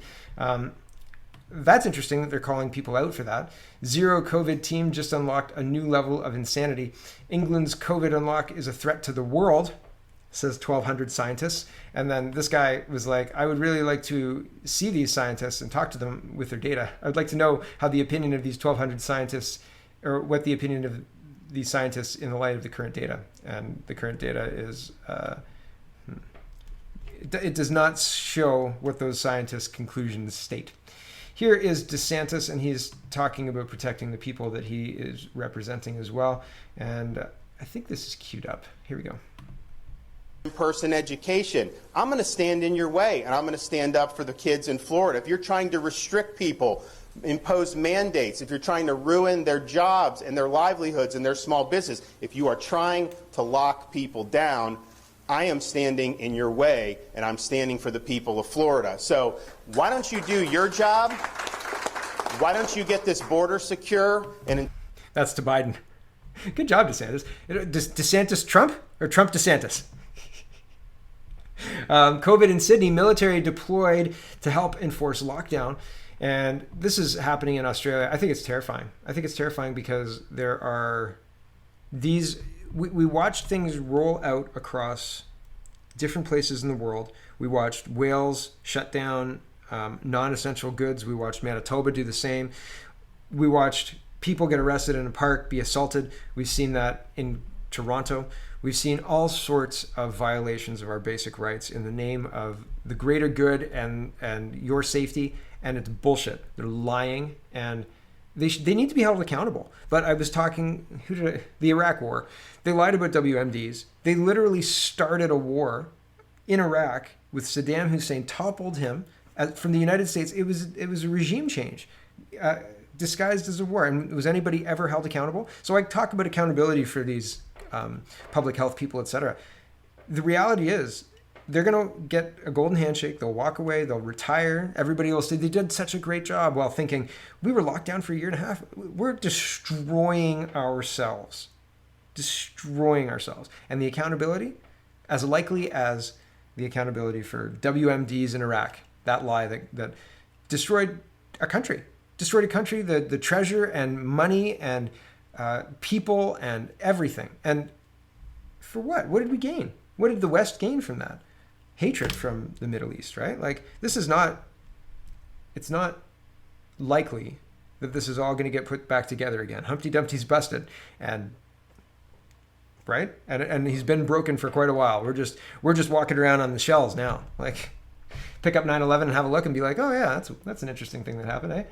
That's interesting that they're calling people out for that. Zero COVID team just unlocked a new level of insanity. England's COVID unlock is a threat to the world, says 1,200 scientists. And then this guy was like, I would really like to see these scientists and talk to them with their data. I would like to know how the opinion of these 1,200 scientists, or what the opinion of these scientists in the light of the current data. And the current data is, it does not show what those scientists' conclusions state. Here is DeSantis, and he's talking about protecting the people that he is representing as well. And I think this is queued up. Here we go. In-person education. I'm going to stand in your way, and I'm going to stand up for the kids in Florida. If you're trying to restrict people, impose mandates, if you're trying to ruin their jobs and their livelihoods and their small business, if you are trying to lock people down, I am standing in your way, and I'm standing for the people of Florida. So why don't you do your job? Why don't you get this border secure? And that's to Biden. Good job, DeSantis. DeSantis Trump, or Trump DeSantis? COVID in Sydney, military deployed to help enforce lockdown. And this is happening in Australia. I think it's terrifying. I think it's terrifying because there are these... We watched things roll out across different places in the world. We watched Wales shut down non-essential goods. We watched Manitoba do the same. We watched people get arrested in a park, be assaulted. We've seen that in Toronto. We've seen all sorts of violations of our basic rights in the name of the greater good and your safety, and it's bullshit. They're lying, and they need to be held accountable. But I was talking, the Iraq War. They lied about WMDs. They literally started a war in Iraq with Saddam Hussein, toppled him from the United States. It was a regime change disguised as a war. And was anybody ever held accountable? So I talk about accountability for these public health people, etc. The reality is, they're going to get a golden handshake. They'll walk away. They'll retire. Everybody will say they did such a great job, while thinking, we were locked down for a year and a half. We're destroying ourselves. And the accountability, as likely as the accountability for WMDs in Iraq, that lie that destroyed a country, the treasure and money and people and everything. And for what? What did we gain? What did the West gain from that? Hatred from the Middle East, right? Like, it's not likely that this is all going to get put back together again. Humpty Dumpty's busted, and right? And he's been broken for quite a while. We're just walking around on the shelves now. Like, pick up 9/11 and have a look and be like, oh yeah, that's an interesting thing that happened, eh?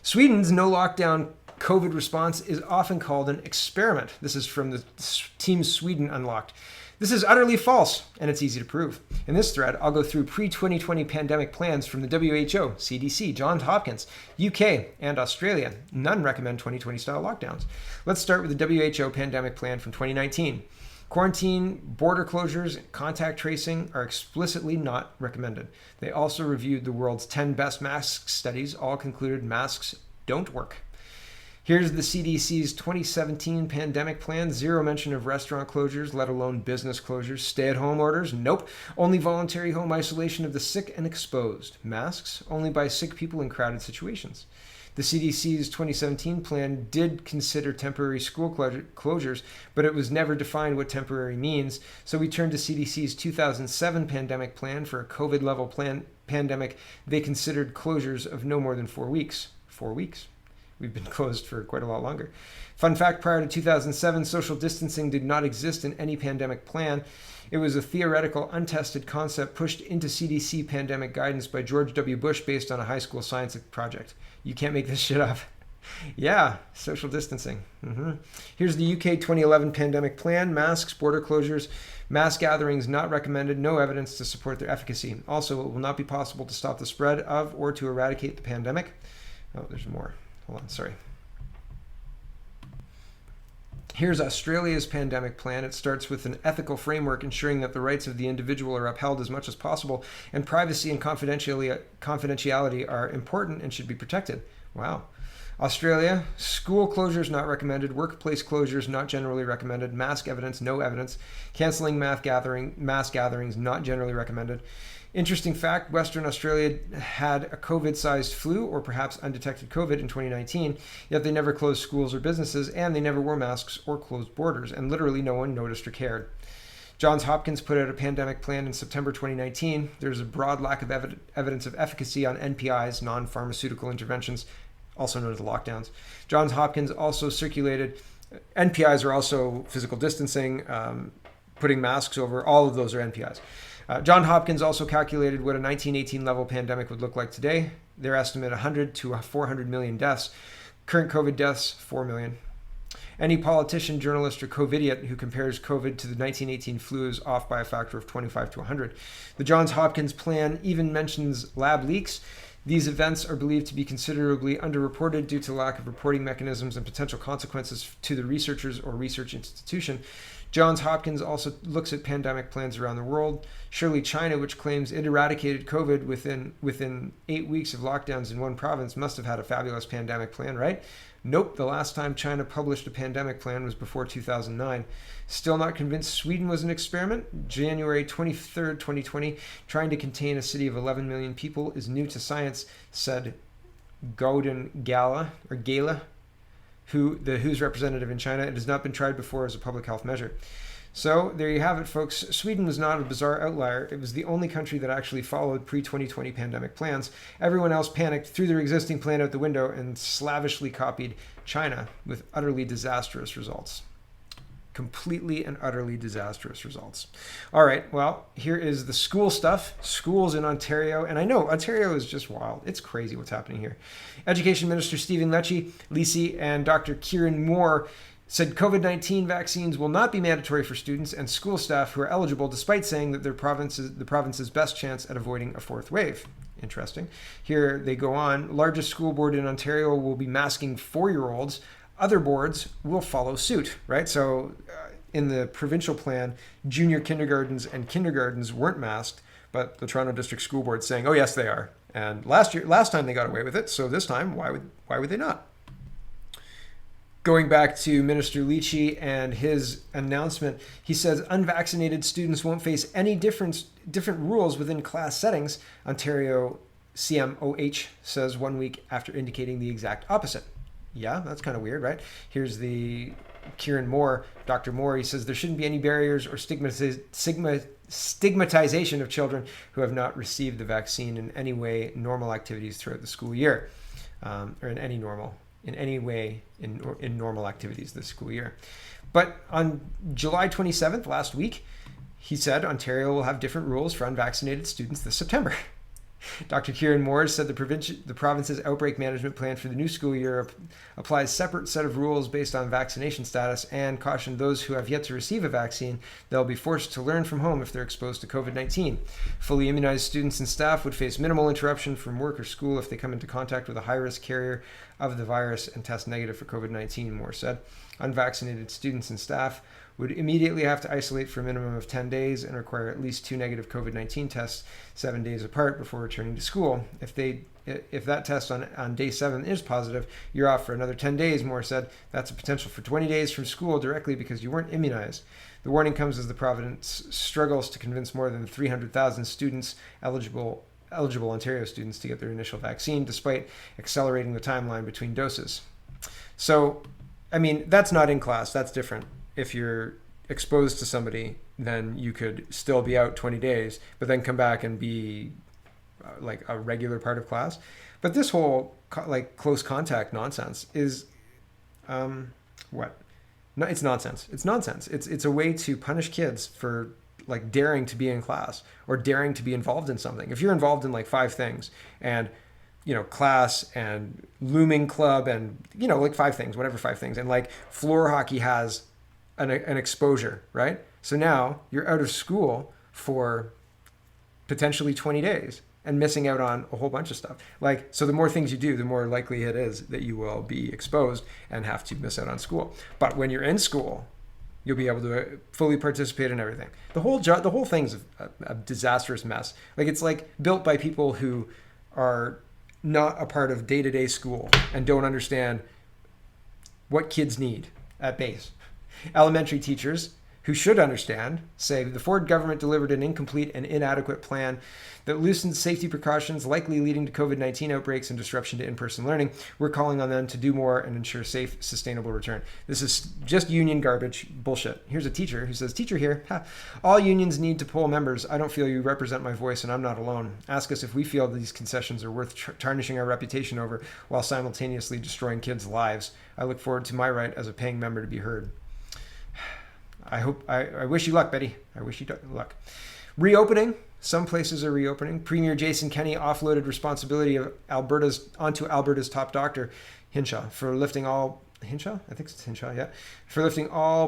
Sweden's no lockdown COVID response is often called an experiment. This is from the Team Sweden Unlocked. This is utterly false, and it's easy to prove. In this thread, I'll go through pre-2020 pandemic plans from the WHO, CDC, Johns Hopkins, UK, and Australia. None recommend 2020-style lockdowns. Let's start with the WHO pandemic plan from 2019. Quarantine, border closures, and contact tracing are explicitly not recommended. They also reviewed the world's 10 best mask studies. All concluded masks don't work. Here's the CDC's 2017 pandemic plan. Zero mention of restaurant closures, let alone business closures. Stay-at-home orders? Nope. Only voluntary home isolation of the sick and exposed. Masks? Only by sick people in crowded situations. The CDC's 2017 plan did consider temporary school closures, but it was never defined what temporary means. So we turned to CDC's 2007 pandemic plan for a COVID-level pandemic. They considered closures of no more than 4 weeks. 4 weeks. We've been closed for quite a lot longer. Fun fact, prior to 2007, social distancing did not exist in any pandemic plan. It was a theoretical, untested concept pushed into CDC pandemic guidance by George W. Bush based on a high school science project. You can't make this shit up. Yeah, social distancing. Here's the UK 2011 pandemic plan. Masks, border closures, mass gatherings not recommended, no evidence to support their efficacy. Also, it will not be possible to stop the spread of or to eradicate the pandemic. Oh, there's more. Hold on, sorry. Here's Australia's pandemic plan. It starts with an ethical framework ensuring that the rights of the individual are upheld as much as possible, and privacy and confidentiality are important and should be protected. Wow. Australia, school closures not recommended, workplace closures not generally recommended, mask evidence, no evidence, canceling mass gatherings not generally recommended. Interesting fact, Western Australia had a COVID-sized flu or perhaps undetected COVID in 2019, yet they never closed schools or businesses, and they never wore masks or closed borders, and literally no one noticed or cared. Johns Hopkins put out a pandemic plan in September 2019. There's a broad lack of evidence of efficacy on NPIs, non-pharmaceutical interventions, also known as lockdowns. Johns Hopkins also circulated, NPIs are also physical distancing, putting masks over, all of those are NPIs. Johns Hopkins also calculated what a 1918 level pandemic would look like today. Their estimate 100 to 400 million deaths. Current COVID deaths, 4 million. Any politician, journalist, or COVIDiot who compares COVID to the 1918 flu is off by a factor of 25 to 100. The Johns Hopkins plan even mentions lab leaks. These events are believed to be considerably underreported due to lack of reporting mechanisms and potential consequences to the researchers or research institution. Johns Hopkins also looks at pandemic plans around the world. Surely China, which claims it eradicated COVID within 8 weeks of lockdowns in one province, must have had a fabulous pandemic plan, right? Nope, the last time China published a pandemic plan was before 2009. Still not convinced Sweden was an experiment? January 23rd, 2020, trying to contain a city of 11 million people is new to science, said Gauden Gala, WHO's representative in China. It has not been tried before as a public health measure. So there you have it, folks. Sweden was not a bizarre outlier. It was the only country that actually followed pre-2020 pandemic plans. Everyone else panicked, threw their existing plan out the window, and slavishly copied China with utterly disastrous results. Completely and utterly disastrous results. All right, well, here is the school stuff. Schools in Ontario, and I know Ontario is just wild. It's crazy what's happening here. Education Minister Stephen Lecce and Dr. Kieran Moore said COVID-19 vaccines will not be mandatory for students and school staff who are eligible, despite saying that the province's best chance at avoiding a fourth wave. Interesting. Here they go on. Largest school board in Ontario will be masking 4-year-olds. Other boards will follow suit, right? So in the provincial plan, junior kindergartens and kindergartens weren't masked, but the Toronto District School Board saying, oh yes, they are. And last time they got away with it, so this time, why would they not? Going back to Minister Lecce and his announcement, he says unvaccinated students won't face any different rules within class settings. Ontario CMOH says 1 week after indicating the exact opposite. Yeah, that's kind of weird, right? Here's the Kieran Moore, Dr. Moore. He says there shouldn't be any barriers or stigmatization of children who have not received the vaccine in any way, normal activities throughout the school year, or in any way in normal activities this school year. But on July 27th, last week, he said Ontario will have different rules for unvaccinated students this September. Dr. Kieran Moore said the province's outbreak management plan for the new school year applies a separate set of rules based on vaccination status and cautioned those who have yet to receive a vaccine they'll be forced to learn from home if they're exposed to COVID-19. Fully immunized students and staff would face minimal interruption from work or school if they come into contact with a high-risk carrier of the virus and test negative for COVID-19, Moore said. Unvaccinated students and staff would immediately have to isolate for a minimum of 10 days and require at least 2 negative COVID-19 tests 7 days apart before returning to school. If that test on day 7 is positive, you're off for another 10 days, Moore said. That's a potential for 20 days from school directly because you weren't immunized. The warning comes as the province struggles to convince more than 300,000 students eligible eligible Ontario students to get their initial vaccine, despite accelerating the timeline between doses. So, I mean, that's not in class. That's different. If you're exposed to somebody, then you could still be out 20 days, but then come back and be like a regular part of class. But this whole like close contact nonsense is what? No, it's nonsense. It's nonsense. It's a way to punish kids for like daring to be in class or daring to be involved in something. If you're involved in like 5 things and class and looming club and like 5 things, whatever 5 things, and like floor hockey has an exposure, right? So now you're out of school for potentially 20 days and missing out on a whole bunch of stuff. Like, so the more things you do, the more likely it is that you will be exposed and have to miss out on school. But when you're in school, you'll be able to fully participate in everything. The whole thing's a disastrous mess. Like, it's like built by people who are not a part of day-to-day school and don't understand what kids need at base. Elementary teachers who should understand say the Ford government delivered an incomplete and inadequate plan that loosened safety precautions, likely leading to COVID-19 outbreaks and disruption to in-person learning. We're calling on them to do more and ensure safe, sustainable return. This is just union garbage bullshit. Here's a teacher who says, teacher here, all unions need to poll members. I don't feel you represent my voice and I'm not alone. Ask us if we feel these concessions are worth tarnishing our reputation over while simultaneously destroying kids' lives. I look forward to my right as a paying member to be heard. I wish you luck, Betty. I wish you luck. Reopening. Some places are reopening. Premier Jason Kenney offloaded responsibility of onto Alberta's top doctor, Hinshaw, for lifting all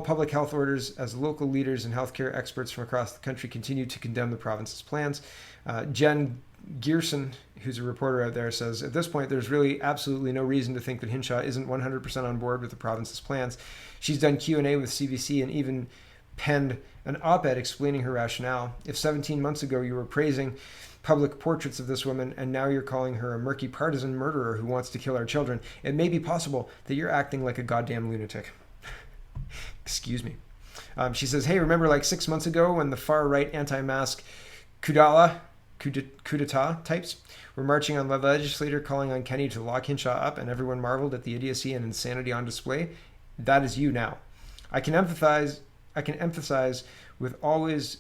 public health orders as local leaders and healthcare experts from across the country continue to condemn the province's plans. Jen Gearson, who's a reporter out there, says, at this point, there's really absolutely no reason to think that Hinshaw isn't 100% on board with the province's plans. She's done Q&A with CBC and even penned an op-ed explaining her rationale. If 17 months ago you were praising public portraits of this woman and now you're calling her a murky partisan murderer who wants to kill our children, it may be possible that you're acting like a goddamn lunatic. Excuse me. She says, hey, remember like 6 months ago when the far-right anti-mask coup d'etat types were marching on the legislature calling on Kenney to lock Hinshaw up and everyone marveled at the idiocy and insanity on display? That is you now. I can empathize with always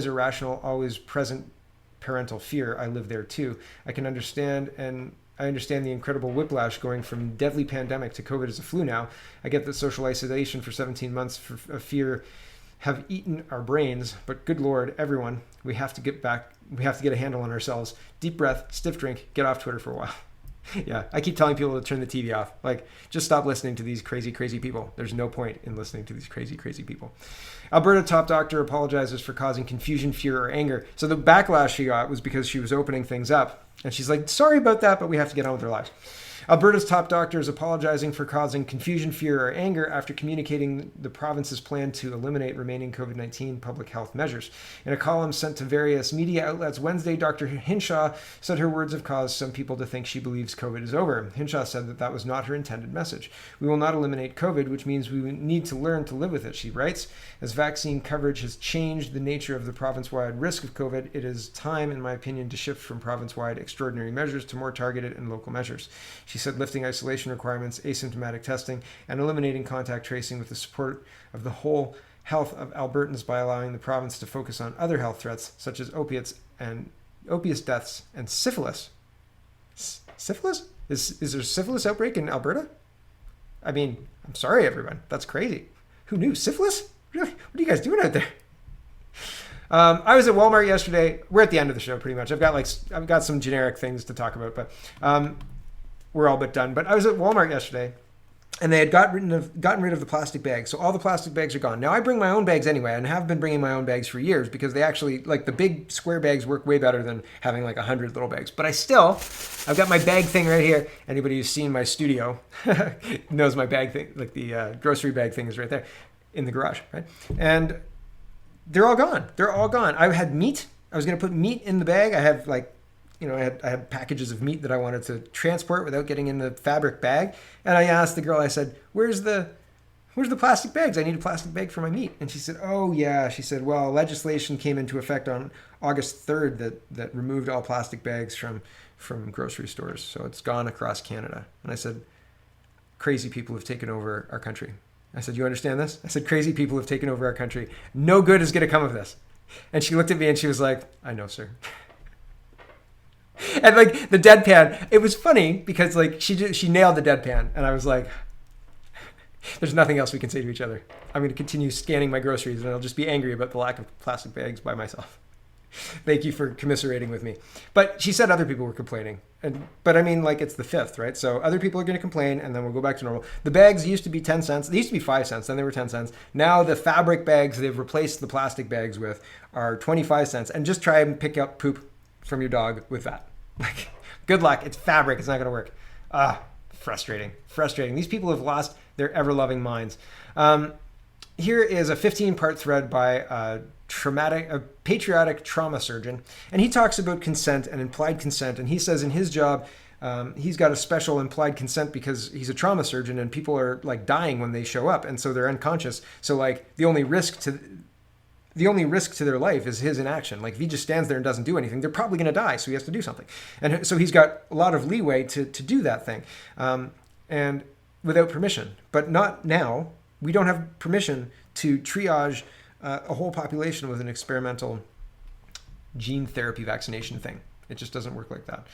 irrational, always present parental fear. I live there too. I understand the incredible whiplash going from deadly pandemic to COVID as a flu now. I get that social isolation for 17 months of fear have eaten our brains, but good Lord, everyone, we have to get a handle on ourselves. Deep breath, stiff drink, get off Twitter for a while. Yeah, I keep telling people to turn the TV off. Like, just stop listening to these crazy, crazy people. There's no point in listening to these crazy, crazy people. Alberta top doctor apologizes for causing confusion, fear, or anger. So the backlash she got was because she was opening things up. And she's like, sorry about that, but we have to get on with our lives. Alberta's top doctor is apologizing for causing confusion, fear, or anger after communicating the province's plan to eliminate remaining COVID-19 public health measures. In a column sent to various media outlets Wednesday, Dr. Hinshaw said her words have caused some people to think she believes COVID is over. Hinshaw said that was not her intended message. We will not eliminate COVID, which means we need to learn to live with it, she writes. As vaccine coverage has changed the nature of the province-wide risk of COVID, it is time, in my opinion, to shift from province-wide extraordinary measures to more targeted and local measures. She said lifting isolation requirements, asymptomatic testing, and eliminating contact tracing with the support of the whole health of Albertans by allowing the province to focus on other health threats such as opiates deaths and syphilis. Syphilis? Is there a syphilis outbreak in Alberta? I mean, I'm sorry, everyone. That's crazy. Who knew? Syphilis? Really? What are you guys doing out there? I was at Walmart yesterday. We're at the end of the show, pretty much. I've got some generic things to talk about, but we're all but done. But I was at Walmart yesterday, and they had gotten rid of the plastic bags. So all the plastic bags are gone. Now I bring my own bags anyway, and have been bringing my own bags for years because they actually, like, the big square bags work way better than having like 100 little bags. But I've got my bag thing right here. Anybody who's seen my studio knows my bag thing, like the grocery bag thing is right there in the garage, right? And they're all gone. They're all gone. I had meat. I was going to put meat in the bag. I have I had packages of meat that I wanted to transport without getting in the fabric bag. And I asked the girl, I said, where's the where's the plastic bags? I need a plastic bag for my meat. And she said, oh, yeah. She said, well, legislation came into effect on August 3rd that removed all plastic bags from grocery stores. So it's gone across Canada. And I said, crazy people have taken over our country. I said, you understand this? I said, crazy people have taken over our country. No good is going to come of this. And she looked at me and she was like, I know, sir. And like the deadpan, it was funny because like she nailed the deadpan. And I was like, there's nothing else we can say to each other. I'm going to continue scanning my groceries and I'll just be angry about the lack of plastic bags by myself. Thank you for commiserating with me. But she said other people were complaining. But I mean, like, it's the 5th, right? So other people are going to complain and then we'll go back to normal. The bags used to be 10 cents. They used to be 5 cents. Then they were 10 cents. Now the fabric bags they've replaced the plastic bags with are 25 cents. And just try and pick up poop from your dog with that. Like, good luck. It's fabric. It's not going to work. Frustrating. These people have lost their ever-loving minds. Here is a 15-part thread by a patriotic trauma surgeon, and he talks about consent and implied consent. And he says in his job, he's got a special implied consent because he's a trauma surgeon, and people are like dying when they show up, and so they're unconscious. So like the only risk to their life is his inaction. Like if he just stands there and doesn't do anything, they're probably going to die. So he has to do something, and so he's got a lot of leeway to do that thing, and without permission. But not now. We don't have permission to triage a whole population with an experimental gene therapy vaccination thing. It just doesn't work like that.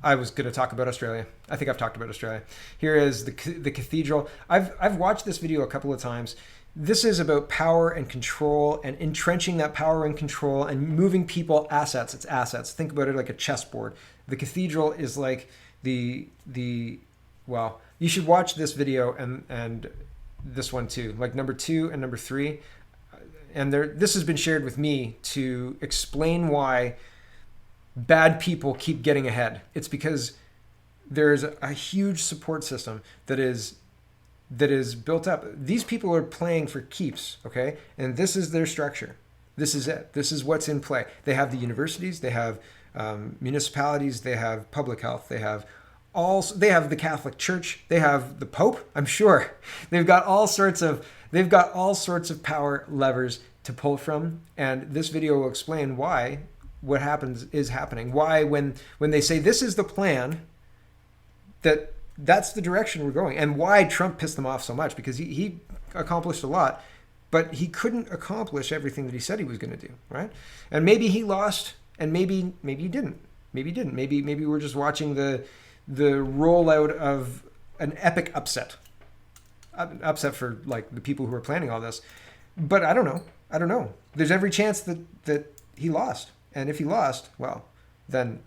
I was going to talk about Australia. I think I've talked about Australia. Here is the cathedral. I've watched this video a couple of times. This is about power and control and entrenching that power and control and moving people assets. It's assets. Think about it like a chessboard. The cathedral is like well, you should watch this video and this one too, like number 2 and number 3. And this has been shared with me to explain why bad people keep getting ahead. It's because there's a huge support system that is built up. These people are playing for keeps, okay? And this is their structure. This is it. This is what's in play. They have the universities, they have municipalities, they have public health, they have the Catholic Church, they have the Pope, I'm sure. They've got all sorts of power levers to pull from, and this video will explain why what happens is happening. Why when they say this is the plan, that's the direction we're going, and why Trump pissed them off so much, because he accomplished a lot, but he couldn't accomplish everything that he said he was going to do, right? And maybe he lost, and maybe he didn't. Maybe we're just watching the rollout of an epic upset for like the people who are planning all this. But I don't know. There's every chance that he lost. And if he lost, well, then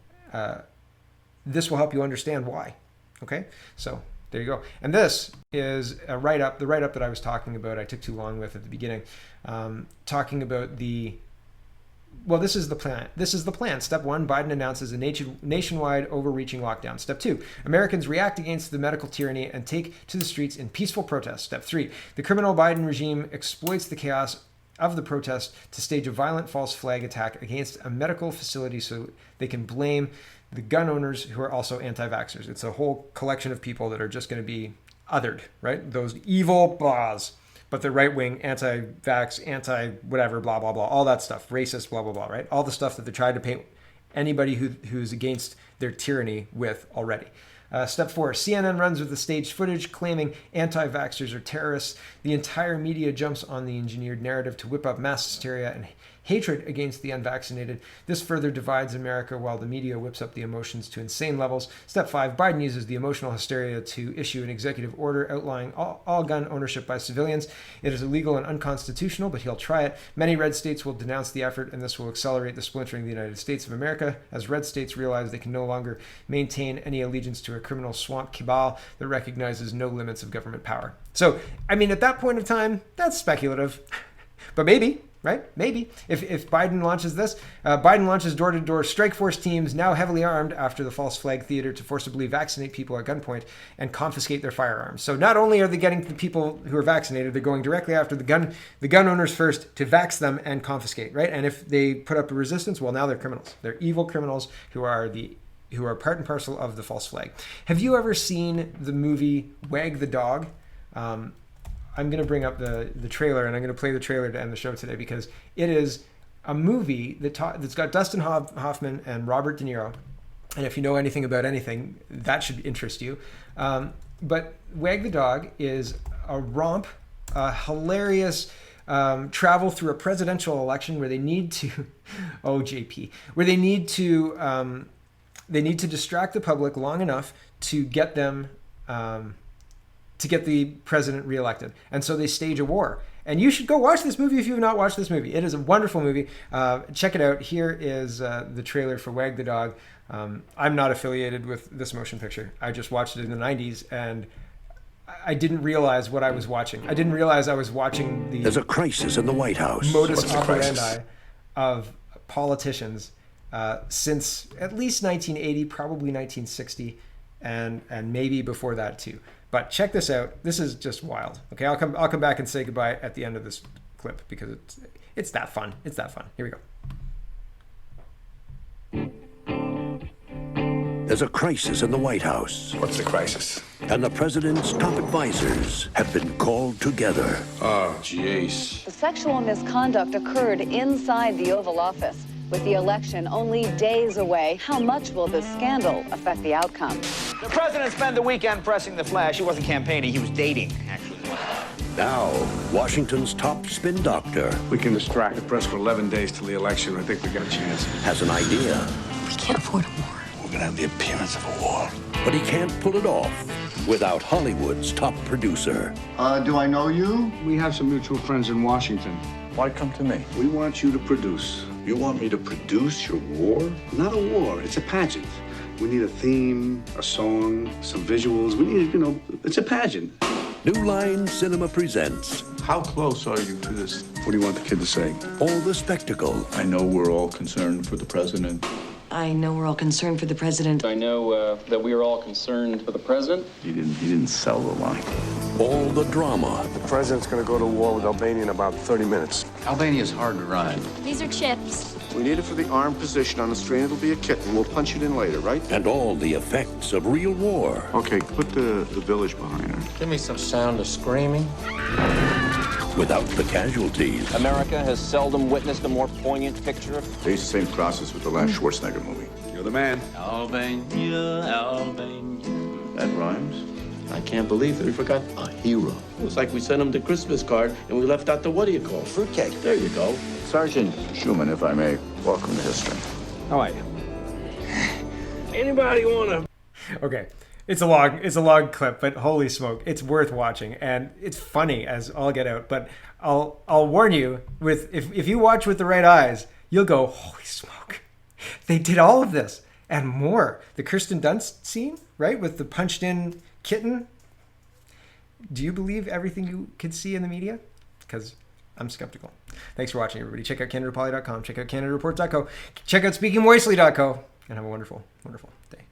this will help you understand why. Okay? So there you go. And this is the write-up that I was talking about. I took too long with at the beginning, talking about this is the plan. Step 1, Biden announces a nationwide overreaching lockdown. Step 2, Americans react against the medical tyranny and take to the streets in peaceful protest. Step 3, the criminal Biden regime exploits the chaos of the protest to stage a violent false flag attack against a medical facility so they can blame the gun owners who are also anti-vaxxers. It's a whole collection of people that are just going to be othered, right? Those evil blahs. But the right-wing, anti-vax, anti-whatever, blah, blah, blah, all that stuff, racist, blah, blah, blah, right? All the stuff that they tried to paint anybody who's against their tyranny with already. Step 4, CNN runs with the staged footage claiming anti-vaxxers are terrorists. The entire media jumps on the engineered narrative to whip up mass hysteria and hatred against the unvaccinated. This further divides America while the media whips up the emotions to insane levels. Step 5, Biden uses the emotional hysteria to issue an executive order outlawing all gun ownership by civilians. It is illegal and unconstitutional, but he'll try it. Many red states will denounce the effort, and this will accelerate the splintering of the United States of America as red states realize they can no longer maintain any allegiance to a criminal swamp cabal that recognizes no limits of government power. So, I mean, at that point of time, that's speculative. But maybe, right? Maybe. If Biden launches this, Biden launches door-to-door strike force teams now heavily armed after the false flag theater to forcibly vaccinate people at gunpoint and confiscate their firearms. So not only are they getting the people who are vaccinated, they're going directly after the gun owners first to vax them and confiscate, right? And if they put up a resistance, well, now they're criminals. They're evil criminals who are part and parcel of the false flag. Have you ever seen the movie Wag the Dog? I'm going to bring up the trailer, and I'm going to play the trailer to end the show today, because it is a movie that's got Dustin Hoffman and Robert De Niro. And if you know anything about anything, that should interest you. But Wag the Dog is a romp, a hilarious travel through a presidential election where they need to, where they need to distract the public long enough to get them, to get the president reelected. And so they stage a war. And you should go watch this movie if you have not watched this movie. It is a wonderful movie. Check it out. Here is the trailer for Wag the Dog. I'm not affiliated with this motion picture. I just watched it in the 90s, and I didn't realize what I was watching. I didn't realize I was watching the There's a crisis in the White House. modus operandi of politicians since at least 1980, probably 1960, and maybe before that too. But check this out. This is just wild. Okay, I'll come back and say goodbye at the end of this clip, because it's that fun. It's that fun. Here we go. There's a crisis in the White House. What's the crisis? And the president's top advisors have been called together. Oh, jeez. The sexual misconduct occurred inside the Oval Office. With the election only days away, how much will this scandal affect the outcome? The president spent the weekend pressing the flesh. He wasn't campaigning, he was dating, actually. Now, Washington's top spin doctor We can distract the press for 11 days till the election. I think we got a chance. has an idea, We can't afford a war. We're gonna have the appearance of a war. but he can't pull it off without Hollywood's top producer. Do I know you? We have some mutual friends in Washington. Why come to me? We want you to produce. You want me to produce your war? Not a war, it's a pageant. We need a theme, a song, some visuals. We need, it's a pageant. New Line Cinema presents How close are you to this? What do you want the kid to say? all the spectacle, I know we're all concerned for the president. I know we're all concerned for the president. I know that we are all concerned for the president. He didn't sell the line. all the drama, The president's gonna go to war with Albania in about 30 minutes. Albania's hard to ride. These are chips. We need it for the armed position on the screen. It'll be a kitten. We'll punch it in later, right? and all the effects of real war. Okay, put the village behind her. Give me some sound of screaming. Without the casualties. America has seldom witnessed a more poignant picture of They used the same process with the last Schwarzenegger movie. You're the man. Albania, Albania. That rhymes. I can't believe it. We forgot a hero. It was like we sent him the Christmas card and we left out the fruitcake. There you go. Sergeant Schumann, if I may, welcome to history. How are you? Anybody wanna? Okay. It's a long clip, but holy smoke, it's worth watching, and it's funny as all get out. But I'll warn you, if you watch with the right eyes, you'll go, holy smoke, they did all of this and more. The Kirsten Dunst scene, right, with the punched in kitten. Do you believe everything you could see in the media? Because I'm skeptical. Thanks for watching, everybody. Check out canadapoly.com. Check out canadareports.co. Check out speakingmoistly.co. And have a wonderful, wonderful day.